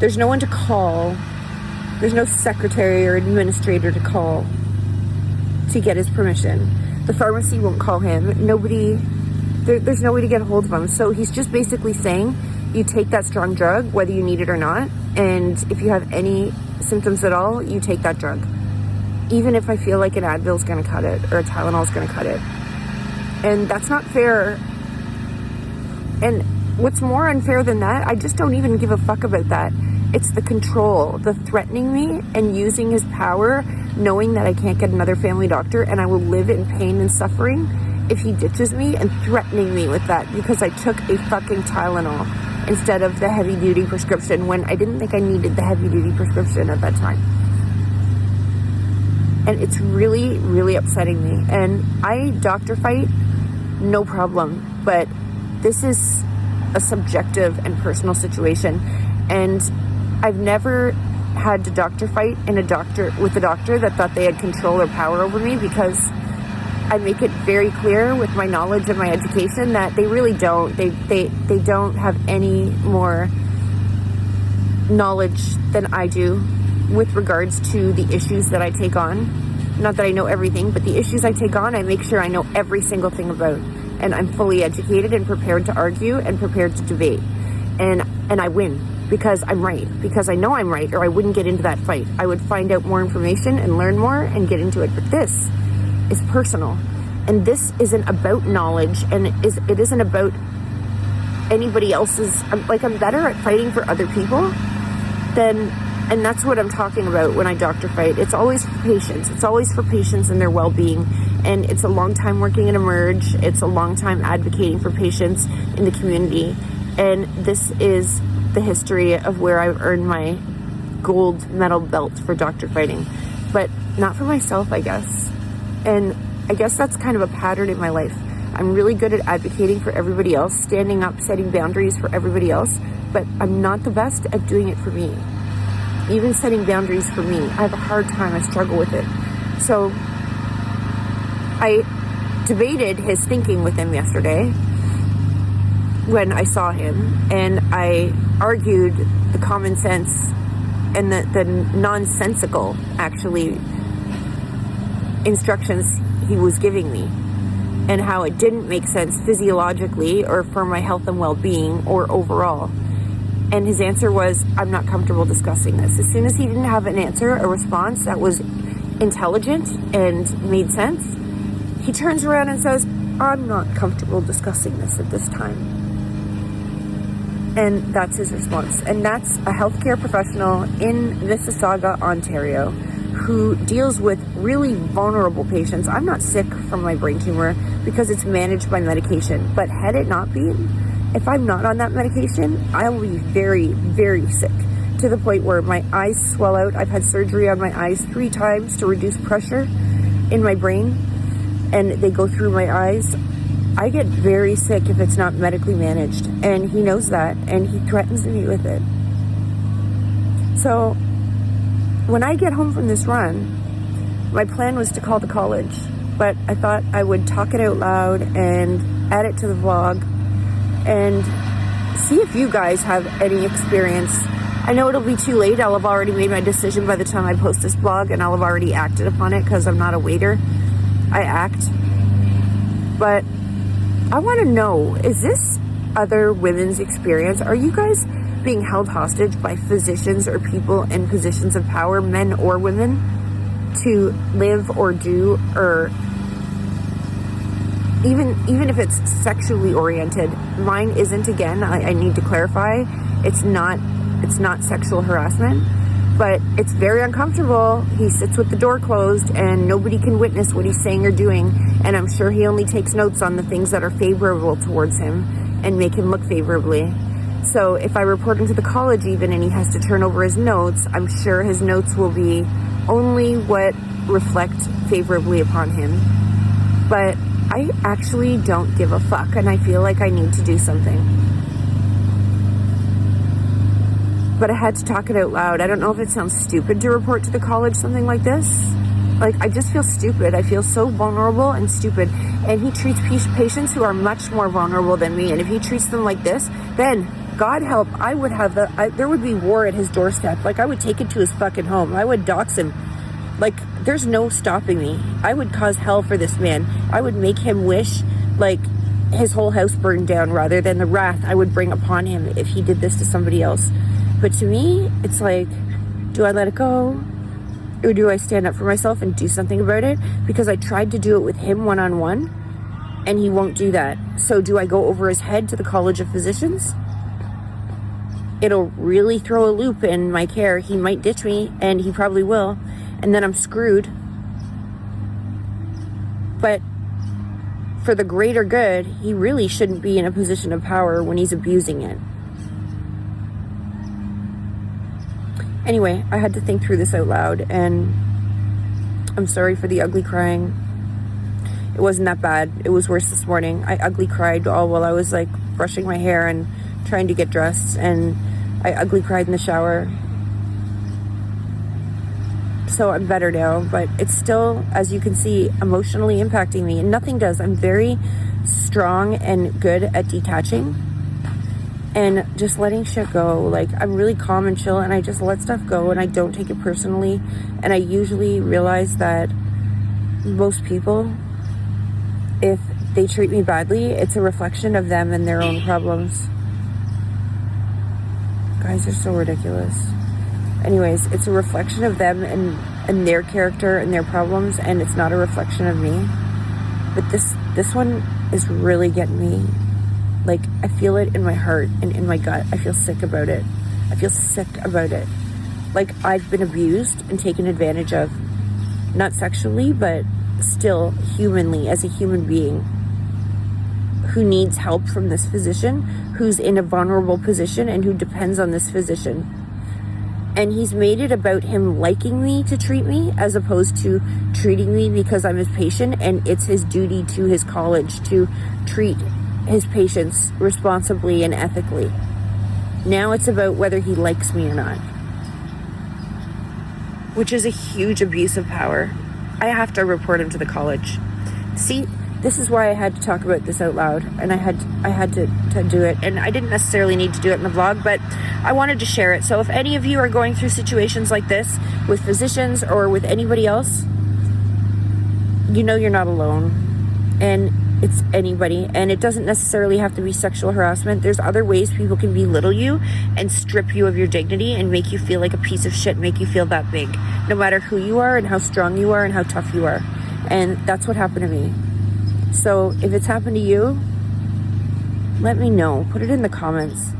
There's no one to call. There's no secretary or administrator to call to get his permission. The pharmacy won't call him. There's no way to get a hold of him. So he's just basically saying, you take that strong drug, whether you need it or not. And if you have any symptoms at all, you take that drug. Even if I feel like an Advil's going to cut it or a Tylenol's going to cut it. And that's not fair. And what's more unfair than that, I just don't even give a fuck about that. It's the control, the threatening me and using his power, knowing that I can't get another family doctor and I will live in pain and suffering if he ditches me, and threatening me with that because I took a fucking Tylenol instead of the heavy duty prescription when I didn't think I needed the heavy duty prescription at that time. And it's really, really upsetting me. And I doctor fight, no problem. But this is a subjective and personal situation. And I've never had to doctor fight with a doctor that thought they had control or power over me, because I make it very clear with my knowledge and my education that they really don't. They don't have any more knowledge than I do with regards to the issues that I take on. Not that I know everything, but the issues I take on, I make sure I know every single thing about. And I'm fully educated and prepared to argue and prepared to debate. And I win because I'm right. Because I know I'm right, or I wouldn't get into that fight. I would find out more information and learn more and get into it. But this is personal. And this isn't about knowledge, and it isn't about anybody else's. I'm better at fighting for other people and that's what I'm talking about when I doctor fight. It's always for patients. It's always for patients and their well-being. And it's a long time working in Emerge. It's a long time advocating for patients in the community. And this is the history of where I've earned my gold medal belt for doctor fighting. But not for myself, I guess. And I guess that's kind of a pattern in my life. I'm really good at advocating for everybody else, standing up, setting boundaries for everybody else, but I'm not the best at doing it for me. Even setting boundaries for me, I have a hard time. I struggle with it. So I debated his thinking with him yesterday when I saw him, and I argued the common sense and the nonsensical, actually, instructions he was giving me, and how it didn't make sense physiologically or for my health and well-being or overall. And his answer was, I'm not comfortable discussing this. As soon as he didn't have an answer, a response that was intelligent and made sense, he turns around and says, I'm not comfortable discussing this at this time. And that's his response. And that's a healthcare professional in Mississauga, Ontario, who deals with really vulnerable patients. I'm not sick from my brain tumor because it's managed by medication. But had it not been, if I'm not on that medication, I'll be very, very sick, to the point where my eyes swell out. I've had surgery on my eyes 3 times to reduce pressure in my brain, and they go through my eyes. I get very sick if it's not medically managed, and he knows that, and he threatens me with it. So when I get home from this run, my plan was to call the college, but I thought I would talk it out loud and add it to the vlog and see if you guys have any experience. I know it'll be too late. I'll have already made my decision by the time I post this vlog, and I'll have already acted upon it because I'm not a waiter. I act. But I want to know, is this other women's experience? Are you guys being held hostage by physicians or people in positions of power, men or women, to live or do, or even if it's sexually oriented? Mine isn't, again, I need to clarify. It's not sexual harassment, but it's very uncomfortable. He sits with the door closed and nobody can witness what he's saying or doing, and I'm sure he only takes notes on the things that are favorable towards him and make him look favorably. So if I report him to the college even and he has to turn over his notes, I'm sure his notes will be only what reflect favorably upon him. But I actually don't give a fuck, and I feel like I need to do something. but I had to talk it out loud. I don't know if it sounds stupid to report to the college something like this. Like, I just feel stupid. I feel so vulnerable and stupid. And he treats patients who are much more vulnerable than me. And if he treats them like this, then God help, I would have there would be war at his doorstep. Like, I would take it to his fucking home. I would dox him. Like, there's no stopping me. I would cause hell for this man. I would make him wish, like, his whole house burned down rather than the wrath I would bring upon him if he did this to somebody else. But to me, it's like, do I let it go? Or do I stand up for myself and do something about it? Because I tried to do it with him one-on-one, and he won't do that. So do I go over his head to the College of Physicians? It'll really throw a loop in my care. He might ditch me, and he probably will, and then I'm screwed. But for the greater good, he really shouldn't be in a position of power when he's abusing it. Anyway, I had to think through this out loud, and I'm sorry for the ugly crying. It wasn't that bad. It was worse this morning. I ugly cried all while I was like brushing my hair and trying to get dressed, and I ugly cried in the shower. So I'm better now, but it's still, as you can see, emotionally impacting me, and nothing does. I'm very strong and good at detaching and just letting shit go. Like, I'm really calm and chill, and I just let stuff go, and I don't take it personally. And I usually realize that most people, if they treat me badly, it's a reflection of them and their own problems. Guys are so ridiculous. Anyways, it's a reflection of them and their character and their problems, and it's not a reflection of me. But this one is really getting me. Like, I feel it in my heart and in my gut. I feel sick about it. I feel sick about it. Like, I've been abused and taken advantage of. Not sexually, but still humanly, as a human being who needs help from this physician, who's in a vulnerable position and who depends on this physician. And he's made it about him liking me to treat me as opposed to treating me because I'm his patient, and it's his duty to his college to treat his patients responsibly and ethically. Now it's about whether he likes me or not, which is a huge abuse of power. I have to report him to the college. See, this is why I had to talk about this out loud, and I had to do it. And I didn't necessarily need to do it in the vlog, but I wanted to share it. So if any of you are going through situations like this with physicians or with anybody else, you know you're not alone. And it's anybody, and it doesn't necessarily have to be sexual harassment. There's other ways people can belittle you and strip you of your dignity and make you feel like a piece of shit, make you feel that big, no matter who you are and how strong you are and how tough you are. And that's what happened to me. So if it's happened to you, let me know. Put it in the comments.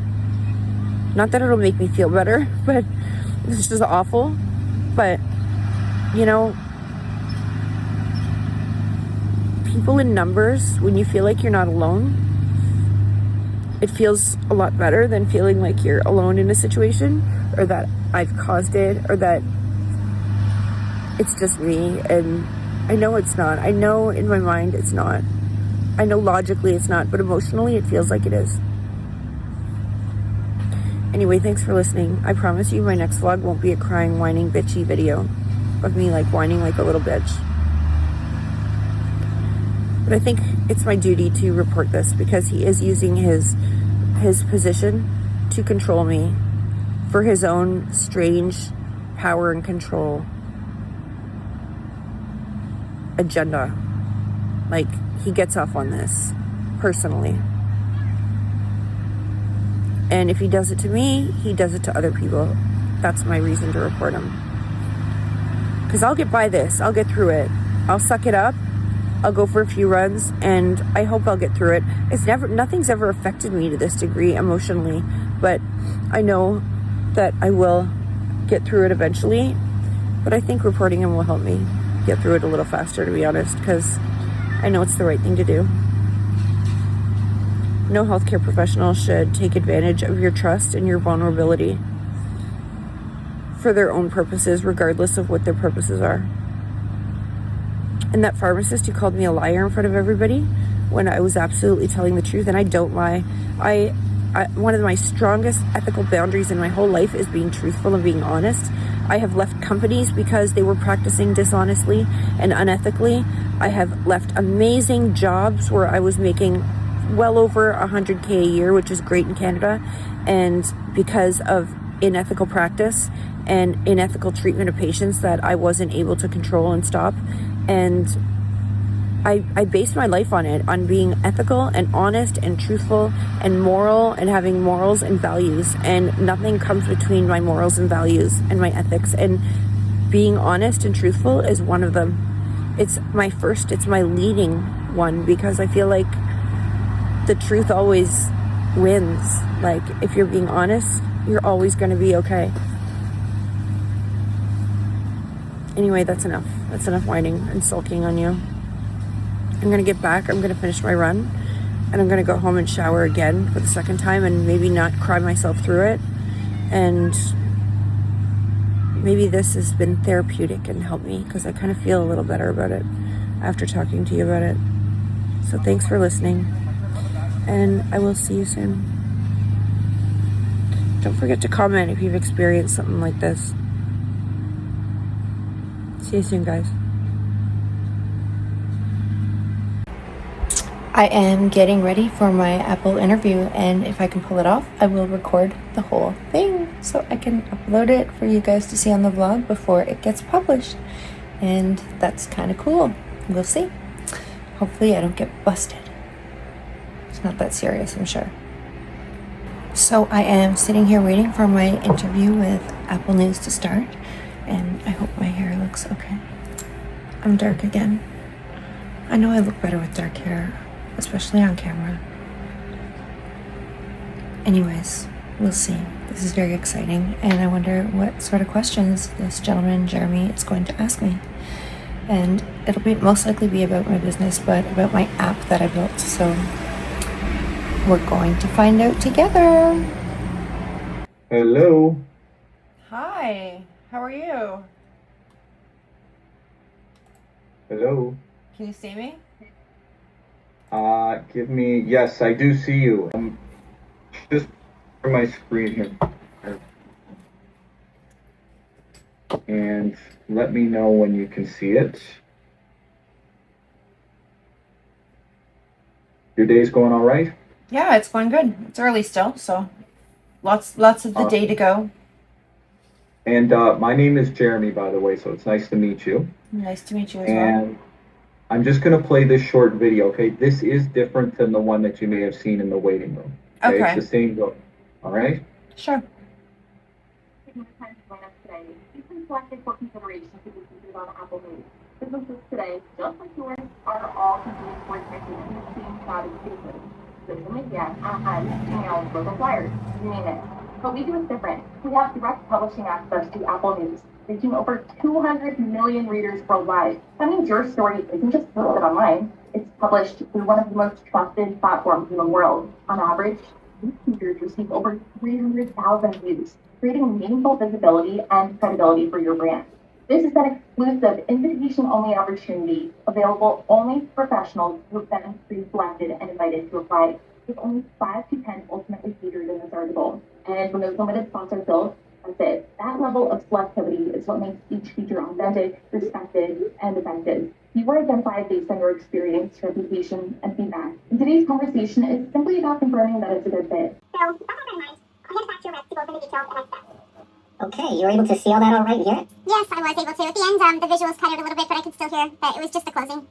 Not that it'll make me feel better, but it's just awful. But, you know, people in numbers, when you feel like you're not alone, it feels a lot better than feeling like you're alone in a situation, or that I've caused it, or that it's just me. And I know it's not. I know in my mind it's not. I know logically it's not, but emotionally it feels like it is. Anyway, thanks for listening. I promise you my next vlog won't be a crying, whining, bitchy video of me like whining like a little bitch. But I think it's my duty to report this because he is using his position to control me for his own strange power and control agenda. Like, he gets off on this personally. And if he does it to me, he does it to other people. That's my reason to report him. Because I'll get by this. I'll get through it. I'll suck it up. I'll go for a few runs, and I hope I'll get through it. Nothing's ever affected me to this degree emotionally, but I know that I will get through it eventually. But I think reporting him will help me get through it a little faster, to be honest, because I know it's the right thing to do. No healthcare professional should take advantage of your trust and your vulnerability for their own purposes, regardless of what their purposes are. And that pharmacist who called me a liar in front of everybody when I was absolutely telling the truth, and I don't lie. I one of my strongest ethical boundaries in my whole life is being truthful and being honest. I have left companies because they were practicing dishonestly and unethically. I have left amazing jobs where I was making well over 100K a year, which is great in Canada, and because of unethical practice and unethical treatment of patients that I wasn't able to control and stop. And I base my life on it, on being ethical and honest and truthful and moral and having morals and values. And nothing comes between my morals and values and my ethics. And being honest and truthful is one of them. It's my leading one, because I feel like the truth always wins. Like, if you're being honest, you're always going to be okay. Anyway, that's enough. That's enough whining and sulking on you. I'm going to get back. I'm going to finish my run. And I'm going to go home and shower again for the second time and maybe not cry myself through it. And maybe this has been therapeutic and helped me, because I kind of feel a little better about it after talking to you about it. So thanks for listening. And I will see you soon. Don't forget to comment if you've experienced something like this. See you soon, guys. I am getting ready for my Apple interview, and if I can pull it off, I will record the whole thing so I can upload it for you guys to see on the vlog before it gets published. And that's kind of cool. We'll see. Hopefully I don't get busted. It's not that serious, I'm sure. So I am sitting here waiting for my interview with Apple News to start, and I hope my hair looks okay. I'm dark again. I know I look better with dark hair, especially on camera. Anyways, we'll see. This is very exciting, and I wonder what sort of questions this gentleman, Jeremy, is going to ask me. And it'll most likely be about my business, but about my app that I built. So we're going to find out together. Hello. Hi, how are you? Hello. Can you see me? Yes, I do see you. Just for my screen here. And let me know when you can see it. Your day's going all right? Yeah, it's going good. It's early still, so lots of the day to go. And my name is Jeremy, by the way, so it's nice to meet you. Nice to meet you as well. And I'm just going to play this short video, okay? This is different than the one that you may have seen in the waiting room. Okay. It's the same book. All right? Sure. You've been selected for consideration to be featured on Apple News. Businesses today, just like yours, are all competing for attention in the same crowded spaces. Social media, ads, emails, local flyers, you name it. But we do it different. We have direct publishing access to Apple News, reaching over 200 million readers worldwide. That means your story isn't just posted online, it's published through one of the most trusted platforms in the world. On average, these features receive over 300,000 views, creating meaningful visibility and credibility for your brand. This is an exclusive invitation-only opportunity available only to professionals who have been pre-selected and invited to apply, with only 5 to 10 ultimately featured in this article. And when those limited spots are filled, that's it. That level of selectivity is what makes each feature authentic, respected, and effective. You are identified based on your experience, reputation, and feedback. And today's conversation is simply about confirming that it's a good fit. So, with that in mind, I'll hand it back to your rep to go over the details and next steps. Okay, you were able to see all that all right here? Yes, I was able to. At the end, the visuals cut out a little bit, but I could still hear that it was just the closing.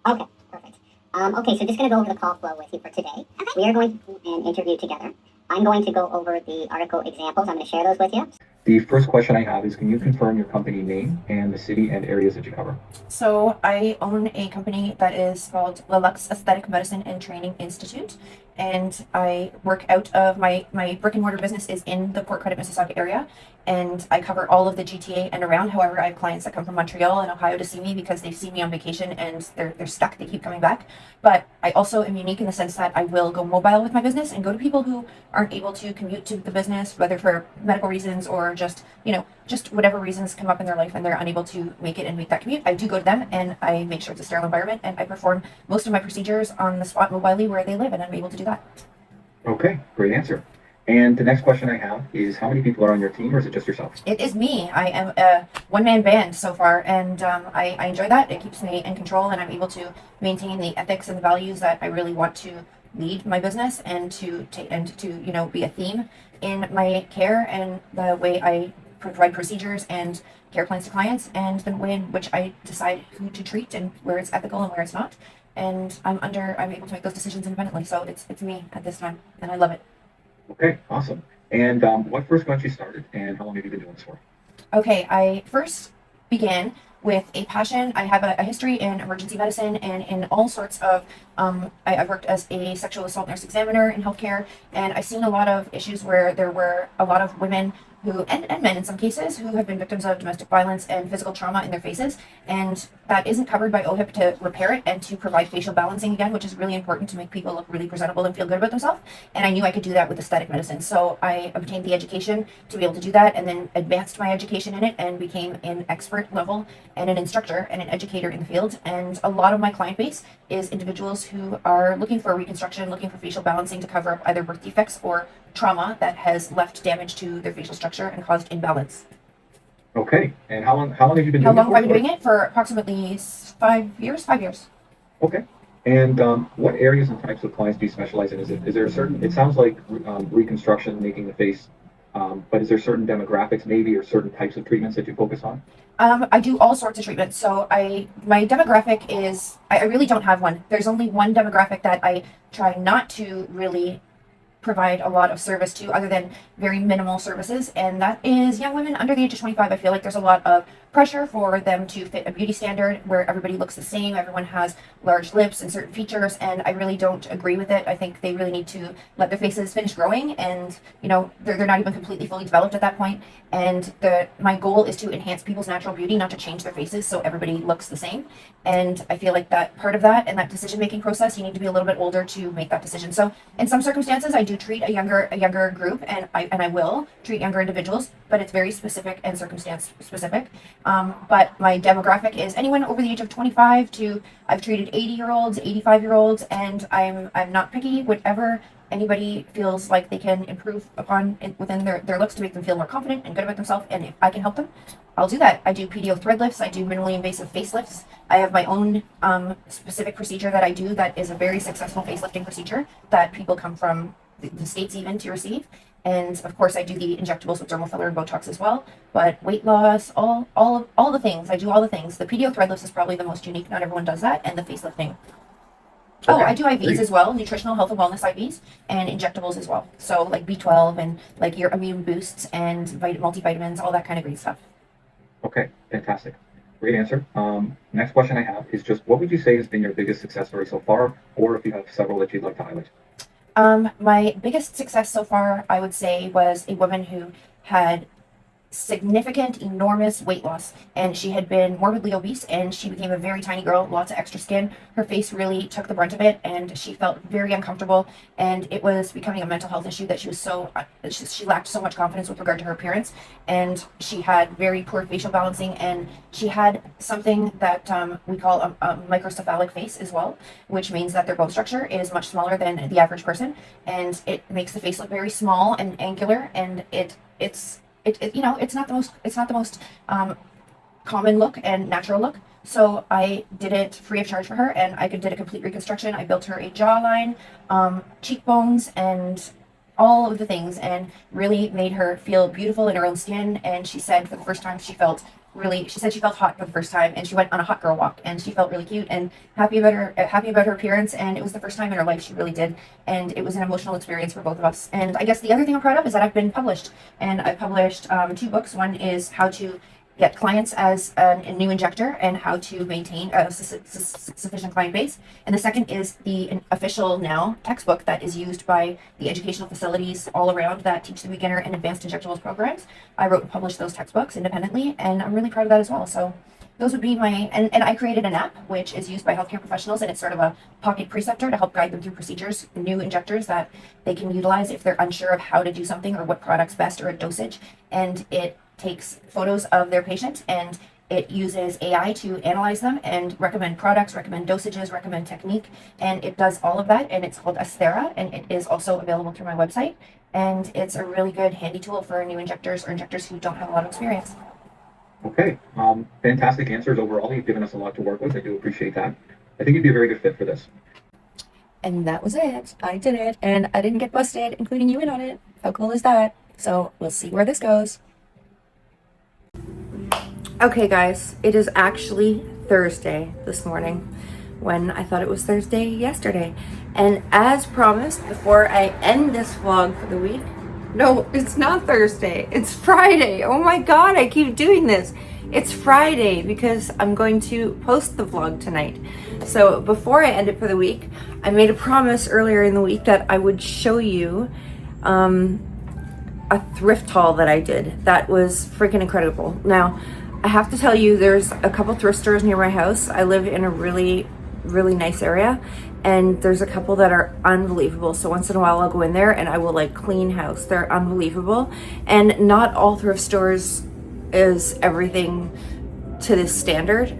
Okay, perfect. Okay, so just going to go over the call flow with you for today. Okay. We are going to do an interview together. I'm going to go over the article examples. I'm going to share those with you. The first question I have is, can you confirm your company name and the city and areas that you cover? So I own a company that is called Lelux Aesthetic Medicine and Training Institute, and I work out of my brick and mortar business is in the Port Credit, Mississauga area, and I cover all of the GTA and around. However, I have clients that come from Montreal and Ohio to see me because they've seen me on vacation and they're stuck. They keep coming back. But I also am unique in the sense that I will go mobile with my business and go to people who aren't able to commute to the business, whether for medical reasons or just whatever reasons come up in their life and they're unable to make it and make that commute. I do go to them and I make sure it's a sterile environment, and I perform most of my procedures on the spot mobilely where they live, and I'm able to do that. Okay, great answer. And the next question I have is how many people are on your team, or is it just yourself? It is me. I am a one-man band so far, and I enjoy that. It keeps me in control, and I'm able to maintain the ethics and the values that I really want to lead my business, and to be a theme in my care and the way I provide procedures and care plans to clients, and the way in which I decide who to treat and where it's ethical and where it's not. And I'm able to make those decisions independently. So it's me at this time, and I love it. Okay, awesome. And what first got you started, and how long have you been doing this for? Okay, I first began with a passion. I have a history in emergency medicine and in all sorts of. I worked as a sexual assault nurse examiner in healthcare, and I've seen a lot of issues where there were a lot of women who, and men in some cases, who have been victims of domestic violence and physical trauma in their faces, and that isn't covered by OHIP to repair it and to provide facial balancing again, which is really important to make people look really presentable and feel good about themselves. And I knew I could do that with aesthetic medicine, so I obtained the education to be able to do that, and then advanced my education in it and became an expert level and an instructor and an educator in the field. And a lot of my client base is individuals who are looking for reconstruction, looking for facial balancing to cover up either birth defects or trauma that has left damage to their facial structure and caused imbalance. Okay, and how long have you been doing it? How long have I been doing it? For approximately 5 years. 5 years. Okay. And what areas and types of clients do you specialize in? Is there a certain? It sounds like reconstruction, making the face, but is there certain demographics, maybe, or certain types of treatments that you focus on? I do all sorts of treatments. So my demographic is, I really don't have one. There's only one demographic that I try not to really provide a lot of service to, other than very minimal services, and that is young women under the age of 25. I feel like there's a lot of pressure for them to fit a beauty standard where everybody looks the same, everyone has large lips and certain features, and I really don't agree with it. I think they really need to let their faces finish growing, and they're not even completely fully developed at that point. And my goal is to enhance people's natural beauty, not to change their faces so everybody looks the same. And I feel like that part of that and that decision making process, you need to be a little bit older to make that decision. So in some circumstances, I do treat a younger group, and I will treat younger individuals, but it's very specific and circumstance specific. But my demographic is anyone over the age of 25 to, I've treated 80-year-olds, 85-year-olds, and I'm not picky. Whatever anybody feels like they can improve upon within their looks to make them feel more confident and good about themselves, and if I can help them, I'll do that. I do PDO thread lifts. I do minimally invasive facelifts. I have my own specific procedure that I do that is a very successful facelifting procedure that people come from the States even to receive. And of course, I do the injectables with dermal filler and Botox as well. But weight loss, all the things. I do all the things. The PDO thread lifts is probably the most unique. Not everyone does that. And the facelifting. Oh, I do IVs as well, nutritional health and wellness IVs, and injectables as well. So like B12 and like your immune boosts and multivitamins, all that kind of great stuff. Okay, fantastic. Great answer. Next question I have is just what would you say has been your biggest success story so far, or if you have several that you'd like to highlight? My biggest success so far, I would say, was a woman who had significant, enormous weight loss, and she had been morbidly obese, and she became a very tiny girl, lots of extra skin. Her face really took the brunt of it, and she felt very uncomfortable, and it was becoming a mental health issue that she was she lacked so much confidence with regard to her appearance, and she had very poor facial balancing, and she had something that we call a microcephalic face as well, which means that their bone structure is much smaller than the average person, and it makes the face look very small and angular, and it's not the most common look and natural look. So I did it free of charge for her, and I did a complete reconstruction. I built her a jawline, cheekbones, and all of the things, and really made her feel beautiful in her own skin. And she said for the first time she felt hot for the first time, and she went on a hot girl walk, and she felt really cute and happy about her appearance, and it was the first time in her life she really did, and it was an emotional experience for both of us. And I guess the other thing I'm proud of is that I've been published, and I've published 2 books. One is how to get clients as a new injector and how to maintain a sufficient client base. And the second is the official now textbook that is used by the educational facilities all around that teach the beginner and advanced injectables programs. I wrote and published those textbooks independently, and I'm really proud of that as well. So those would be and I created an app which is used by healthcare professionals, and it's sort of a pocket preceptor to help guide them through procedures, new injectors that they can utilize if they're unsure of how to do something or what product's best or a dosage. And it takes photos of their patient, and It uses AI to analyze them and recommend products, recommend dosages, recommend technique, and it does all of that. And it's called Asthera, and it is also available through my website. And it's a really good handy tool for new injectors or injectors who don't have a lot of experience. Okay, fantastic answers overall. You've given us a lot to work with. I do appreciate that. I think you'd be a very good fit for this. And that was it. I did it, and I didn't get busted, including you in on it. How cool is that? So we'll see where this goes. Okay, guys, it is actually Thursday this morning when I thought it was Thursday yesterday. And as promised, before I end this vlog for the week, no, it's not Thursday. It's Friday. Oh my God, I keep doing this. It's Friday because I'm going to post the vlog tonight. So before I end it for the week, I made a promise earlier in the week that I would show you a thrift haul that I did. That was freaking incredible. Now, I have to tell you, there's a couple thrift stores near my house. I live in a really, really nice area, and there's a couple that are unbelievable. So once in a while I'll go in there and I will like clean house. They're unbelievable. And not all thrift stores is everything to this standard.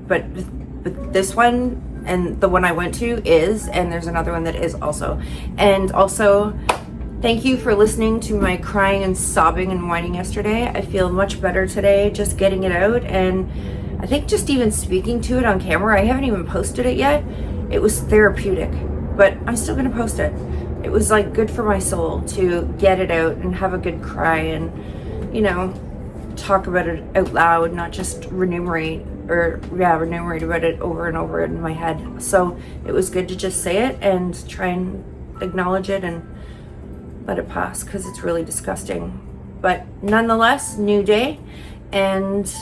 But this one and the one I went to is, and there's another one that is also. And also, thank you for listening to my crying and sobbing and whining yesterday. I feel much better today just getting it out, and I think just even speaking to it on camera. I haven't even posted it yet. It was therapeutic, but I'm still gonna post it. It was like good for my soul to get it out and have a good cry and, you know, talk about it out loud, not just ruminate about it over and over in my head. So it was good to just say it and try and acknowledge it and let it pass, because it's really disgusting. But nonetheless, new day, and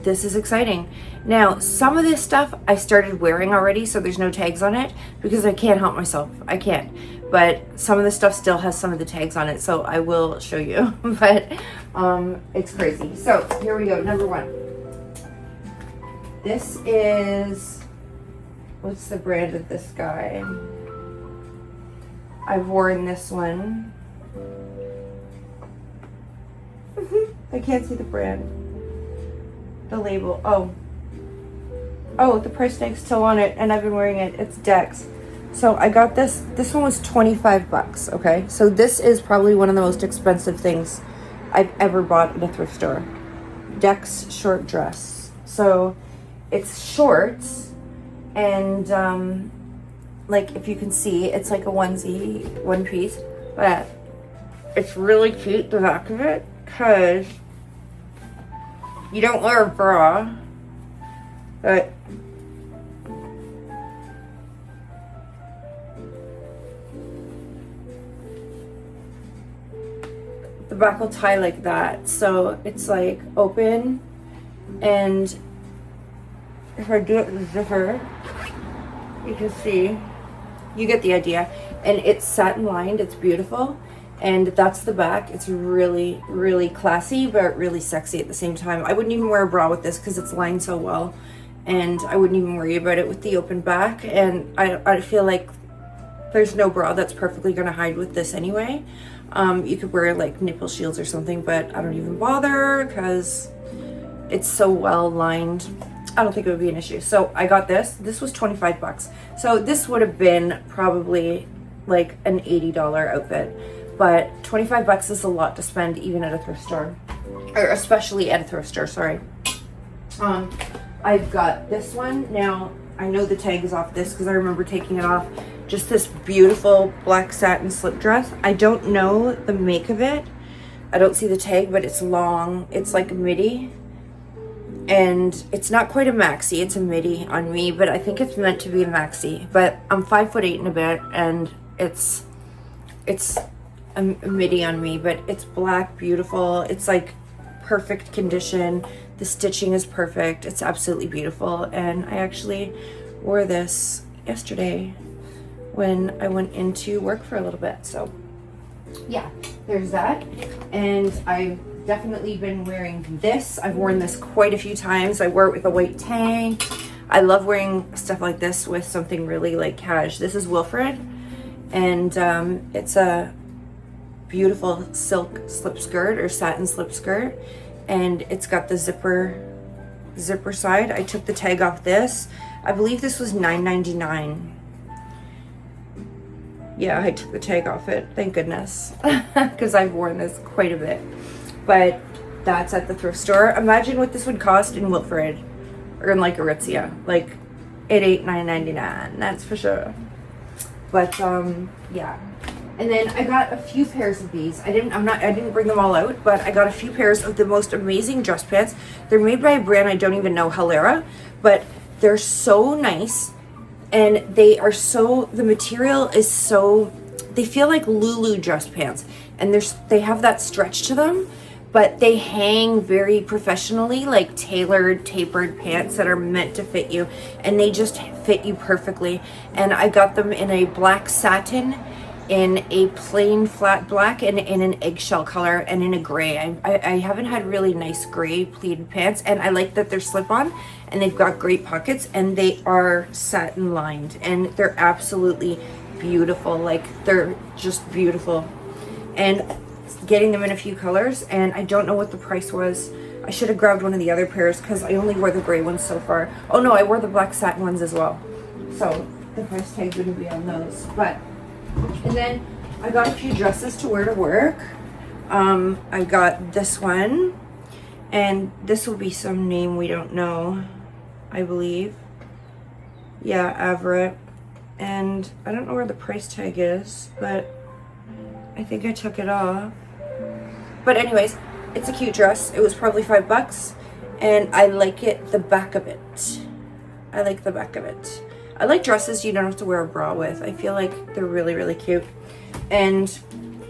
this is exciting. Now, some of this stuff I started wearing already, so there's no tags on it because I can't help myself. I can't. But some of the stuff still has some of the tags on it, so I will show you. But it's crazy. So here we go. Number one. This is, what's the brand of this guy? I've worn this one. I can't see the brand. The label. Oh, the price tag's still on it, and I've been wearing it. It's Dex. So I got this. This one was $25, okay? So this is probably one of the most expensive things I've ever bought in a thrift store. Dex short dress. So it's shorts, and like if you can see, it's like a onesie, one piece, but it's really cute, the back of it, because you don't wear a bra, but the back will tie like that. So it's like open, and if I do it with the zipper, you can see, you get the idea. And it's satin lined, it's beautiful. And that's the back. It's really, really classy, but really sexy at the same time. I wouldn't even wear a bra with this because it's lined so well. And I wouldn't even worry about it with the open back. And I feel like there's no bra that's perfectly gonna hide with this anyway. You could wear like nipple shields or something, but I don't even bother because it's so well lined. I don't think it would be an issue. So I got this. This was $25. So this would have been probably like an $80 outfit. But $25 is a lot to spend even at a thrift store, or especially at a thrift store, sorry. I've got this one. Now, I know the tag is off this because I remember taking it off. Just this beautiful black satin slip dress. I don't know the make of it. I don't see the tag, but it's long. It's like a midi. And it's not quite a maxi, it's a midi on me, but I think it's meant to be a maxi. But I'm 5'8" and a bit, and it's a midi on me, but it's black, beautiful. It's like perfect condition. The stitching is perfect. It's absolutely beautiful. And I actually wore this yesterday when I went into work for a little bit. So yeah, there's that. And I've definitely been wearing this. I've worn this quite a few times. I wore it with a white tank. I love wearing stuff like this with something really like cash. This is Wilfred, and it's a beautiful silk slip skirt or satin slip skirt, and it's got the zipper zipper side. I took the tag off this. I believe this was $9.99. Yeah, I took the tag off it, thank goodness, because I've worn this quite a bit. But that's at the thrift store. Imagine what this would cost in Wilfred or in like Aritzia. Like it ain't $9.99, that's for sure. But yeah. And then I got a few pairs of these. I didn't bring them all out, but I got a few pairs of the most amazing dress pants. They're made by a brand I don't even know, Halera, but they're so nice. And they are so, the material is so, they feel like Lulu dress pants. And they have that stretch to them, but they hang very professionally, like tailored, tapered pants that are meant to fit you. And they just fit you perfectly. And I got them in a black satin, in a plain flat black, and in an eggshell color, and in a gray. I haven't had really nice gray pleated pants, and I like that they're slip-on and they've got great pockets, and they are satin lined, and they're absolutely beautiful. Like, they're just beautiful. And getting them in a few colors, and I don't know what the price was. I should have grabbed one of the other pairs because I only wore the gray ones so far. Oh no, I wore the black satin ones as well, so the price tag wouldn't be on those. But and then I got a few dresses to wear to work. I got this one, and this will be some name we don't know, I believe. Yeah, Everett. And I don't know where the price tag is, but I think I took it off. But anyways, it's a cute dress. It was probably $5, and I like it, the back of it. I like the back of it. I like dresses you don't have to wear a bra with. I feel like they're really, really cute. And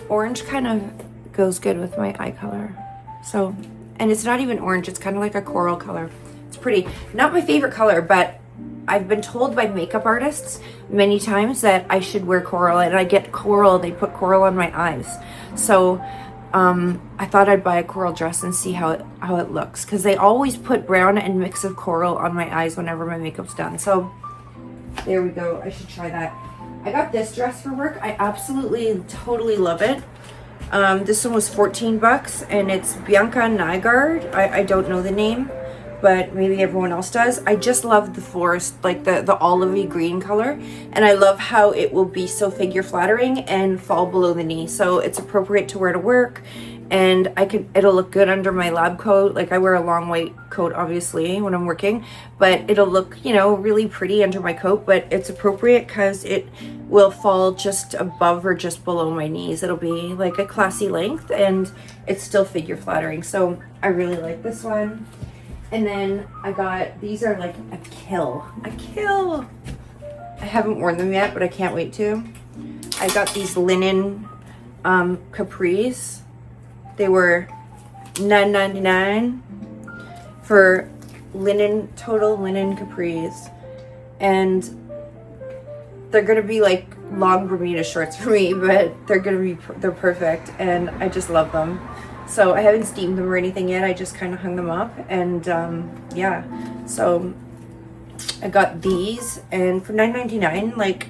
orange kind of goes good with my eye color. So, and it's not even orange, it's kind of like a coral color. It's pretty. Not my favorite color, but I've been told by makeup artists many times that I should wear coral, and I get coral, they put coral on my eyes. So I thought I'd buy a coral dress and see how it looks, because they always put brown and mix of coral on my eyes whenever my makeup's done. So there we go. I should try that. I got this dress for work. I absolutely, totally love it. This one was $14, and it's Bianca Nygaard. I don't know the name, but maybe everyone else does. I just love the forest, like the olivey green color, and I love how it will be so figure flattering and fall below the knee. So it's appropriate to wear to work, and it'll look good under my lab coat. Like, I wear a long white coat obviously when I'm working, but it'll look, you know, really pretty under my coat, but it's appropriate because it will fall just above or just below my knees. It'll be like a classy length, and it's still figure flattering. So I really like this one. And then I got, these are like a kill. I haven't worn them yet, but I can't wait to. I got these linen capris. They were $9.99 for total linen capris. And they're gonna be like long Bermuda shorts for me, but they're perfect, and I just love them. So I haven't steamed them or anything yet. I just kind of hung them up, and yeah. So I got these, and for $9.99, like,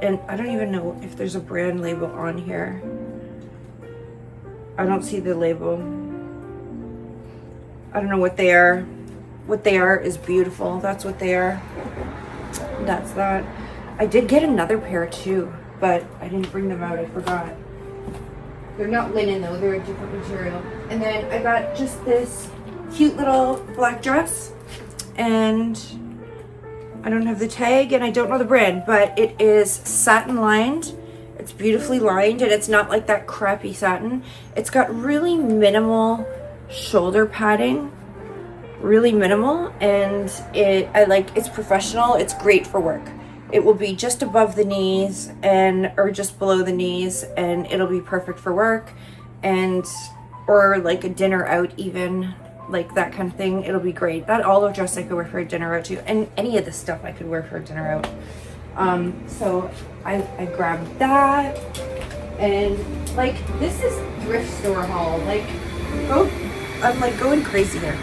and I don't even know if there's a brand label on here. I don't see the label. I don't know what they are. What they are is beautiful. That's what they are. That's that. I did get another pair too, but I didn't bring them out. I forgot. They're not linen though, they're a different material. And then I got just this cute little black dress, and I don't have the tag and I don't know the brand, but it is satin lined. It's beautifully lined, and it's not like that crappy satin. It's got really minimal shoulder padding, really minimal, and it's professional. It's great for work. It will be just above the knees or just below the knees, and it'll be perfect for work, or like a dinner out, even like that kind of thing. It'll be great. That olive dress I could wear for a dinner out too, and any of this stuff I could wear for a dinner out. So I grabbed that, and like, this is thrift store haul. Like, I'm like going crazy here.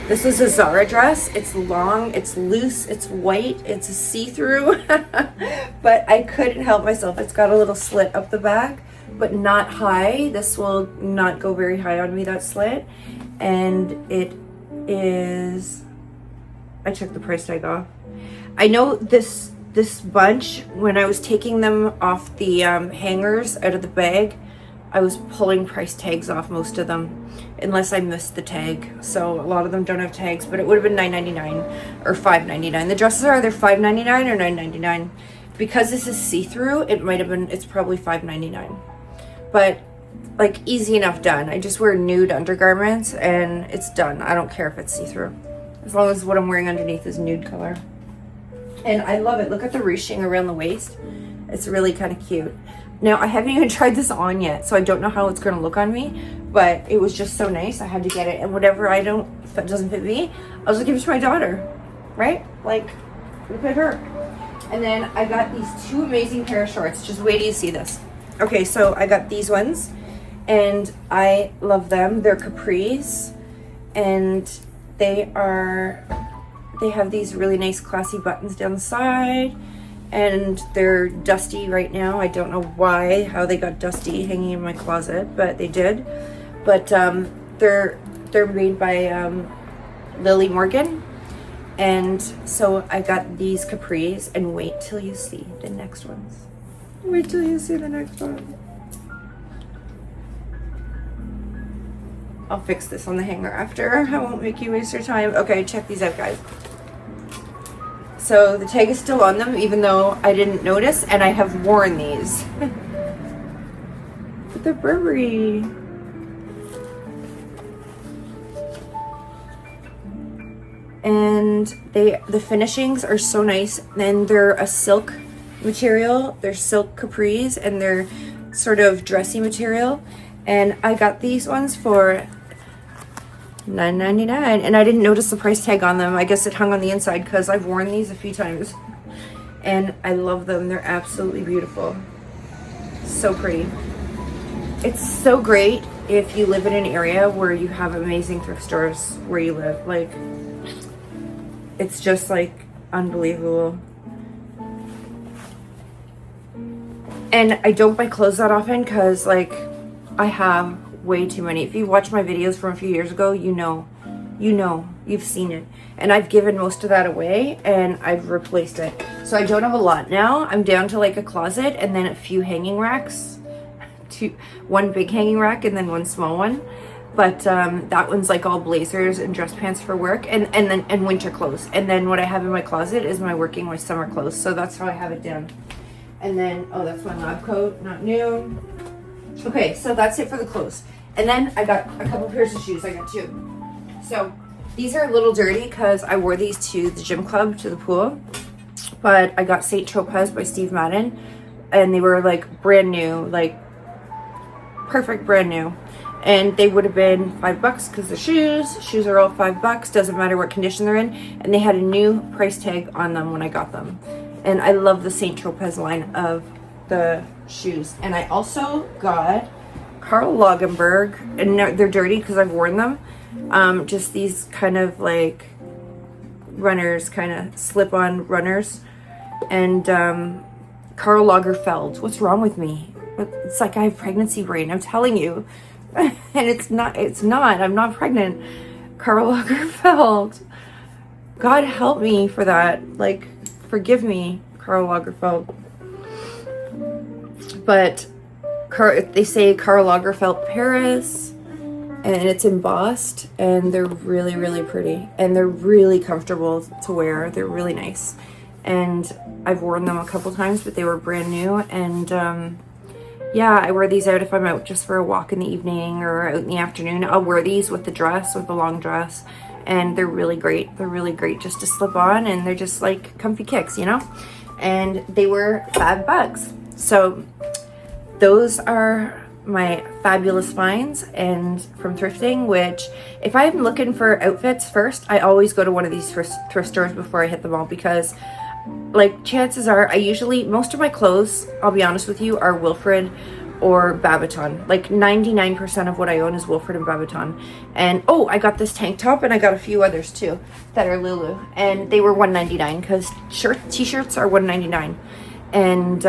This is a Zara dress. It's long, it's loose, it's white, it's a see-through, but I couldn't help myself. It's got a little slit up the back, but not high. This will not go very high on me, that slit. And it is I took the price tag off. I know this bunch, when I was taking them off the hangers out of the bag, I was pulling price tags off most of them, unless I missed the tag. So a lot of them don't have tags, but it would have been $9.99 or $5.99. The dresses are either $5.99 or $9.99. Because this is see-through, it's probably $5.99. But like, easy enough done. I just wear nude undergarments and it's done. I don't care if it's see-through, as long as what I'm wearing underneath is nude color. And I love it. Look at the ruching around the waist. It's really kind of cute. Now, I haven't even tried this on yet, so I don't know how it's going to look on me, but it was just so nice. I had to get it. And whatever if it doesn't fit me, I'll just give it to my daughter, right? Like, it'll fit her. And then I got these 2 amazing pair of shorts. Just wait till you see this. Okay, so I got these ones, and I love them. They're capris, and they have these really nice classy buttons down the side, and they're dusty right now. I don't know how they got dusty hanging in my closet, but they did. But they're made by Lily Morgan, and so I got these capris, and wait till you see the next ones. Wait till you see the next one. I'll fix this on the hanger after. I won't make you waste your time. Okay, check these out, guys. So the tag is still on them, even though I didn't notice, and I have worn these. But they're Burberry. And the finishings are so nice, and they're a silk material. They're silk capris, and they're sort of dressy material. And I got these ones for $9.99, and I didn't notice the price tag on them. I guess it hung on the inside because I've worn these a few times, and I love them. They're absolutely beautiful. So pretty. It's so great if you live in an area where you have amazing thrift stores where you live. Like, it's just like unbelievable. And I don't buy clothes that often because, like, I have way too many. If you watch my videos from a few years ago, you know, you've seen it. And I've given most of that away, and I've replaced it. So I don't have a lot now. I'm down to like a closet and then a few hanging racks. One big hanging rack and then one small one. But that one's like all blazers and dress pants for work, and winter clothes. And then what I have in my closet is my summer clothes. So that's how I have it down. And then, oh, that's my lab coat, not new. Okay, so that's it for the clothes. And then I got a couple pairs of shoes. I got 2. So these are a little dirty because I wore these to the gym club, to the pool. But I got Saint Tropez by Steve Madden, and they were like brand new, like perfect brand new. And they would have been $5 because the shoes are all $5. Doesn't matter what condition they're in. And they had a new price tag on them when I got them. And I love the Saint Tropez line of the shoes. And I also got Karl Lagerfeld, and they're dirty because I've worn them. Just these kind of like runners, kind of slip-on runners. And Karl Lagerfeld. What's wrong with me? It's like I have pregnancy brain, I'm telling you. And it's not, I'm not pregnant. Karl Lagerfeld. God help me for that. Like, forgive me, Karl Lagerfeld. But they say Karl Lagerfeld Paris, and it's embossed, and they're really, really pretty, and they're really comfortable to wear. They're really nice, and I've worn them a couple times, but they were brand new. And yeah, I wear these out if I'm out just for a walk in the evening or out in the afternoon. I'll wear these with the dress, with the long dress, and they're really great. They're really great just to slip on, and they're just like comfy kicks, you know? And they were $5. So those are my fabulous finds and from thrifting, which if I'm looking for outfits first, I always go to one of these thrift stores before I hit the mall, because like chances are most of my clothes, I'll be honest with you, are Wilfred or Babaton. Like 99% of what I own is Wilfred and Babaton. And oh, I got this tank top, and I got a few others too that are Lulu, and they were $1.99 because t-shirts are $1.99. And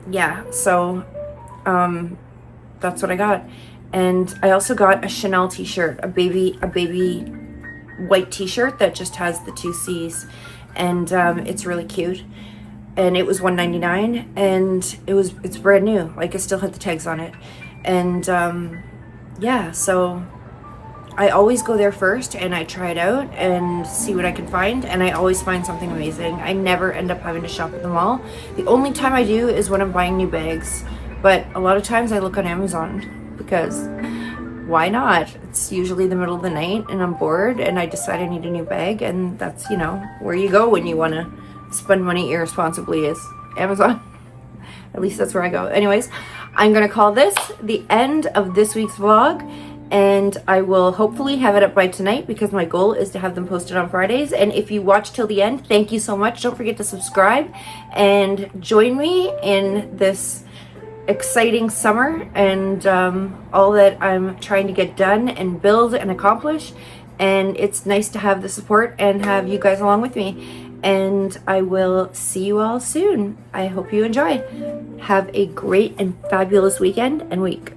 yeah, so that's what I got. And I also got a Chanel t-shirt, a baby white t-shirt that just has the 2 C's, and it's really cute. And it was $1.99, and it's brand new. Like, it still had the tags on it. And yeah, so I always go there first and I try it out and see what I can find, and I always find something amazing. I never end up having to shop at the mall. The only time I do is when I'm buying new bags, but a lot of times I look on Amazon because why not? It's usually the middle of the night and I'm bored and I decide I need a new bag, and that's, you know, where you go when you want to spend money irresponsibly, is Amazon. At least that's where I go. Anyways, I'm gonna call this the end of this week's vlog, and I will hopefully have it up by tonight because my goal is to have them posted on Fridays. And if you watch till the end, thank you so much. Don't forget to subscribe and join me in this exciting summer and all that I'm trying to get done and build and accomplish. And it's nice to have the support and have you guys along with me. And I will see you all soon. I hope you enjoy. Have a great and fabulous weekend and week.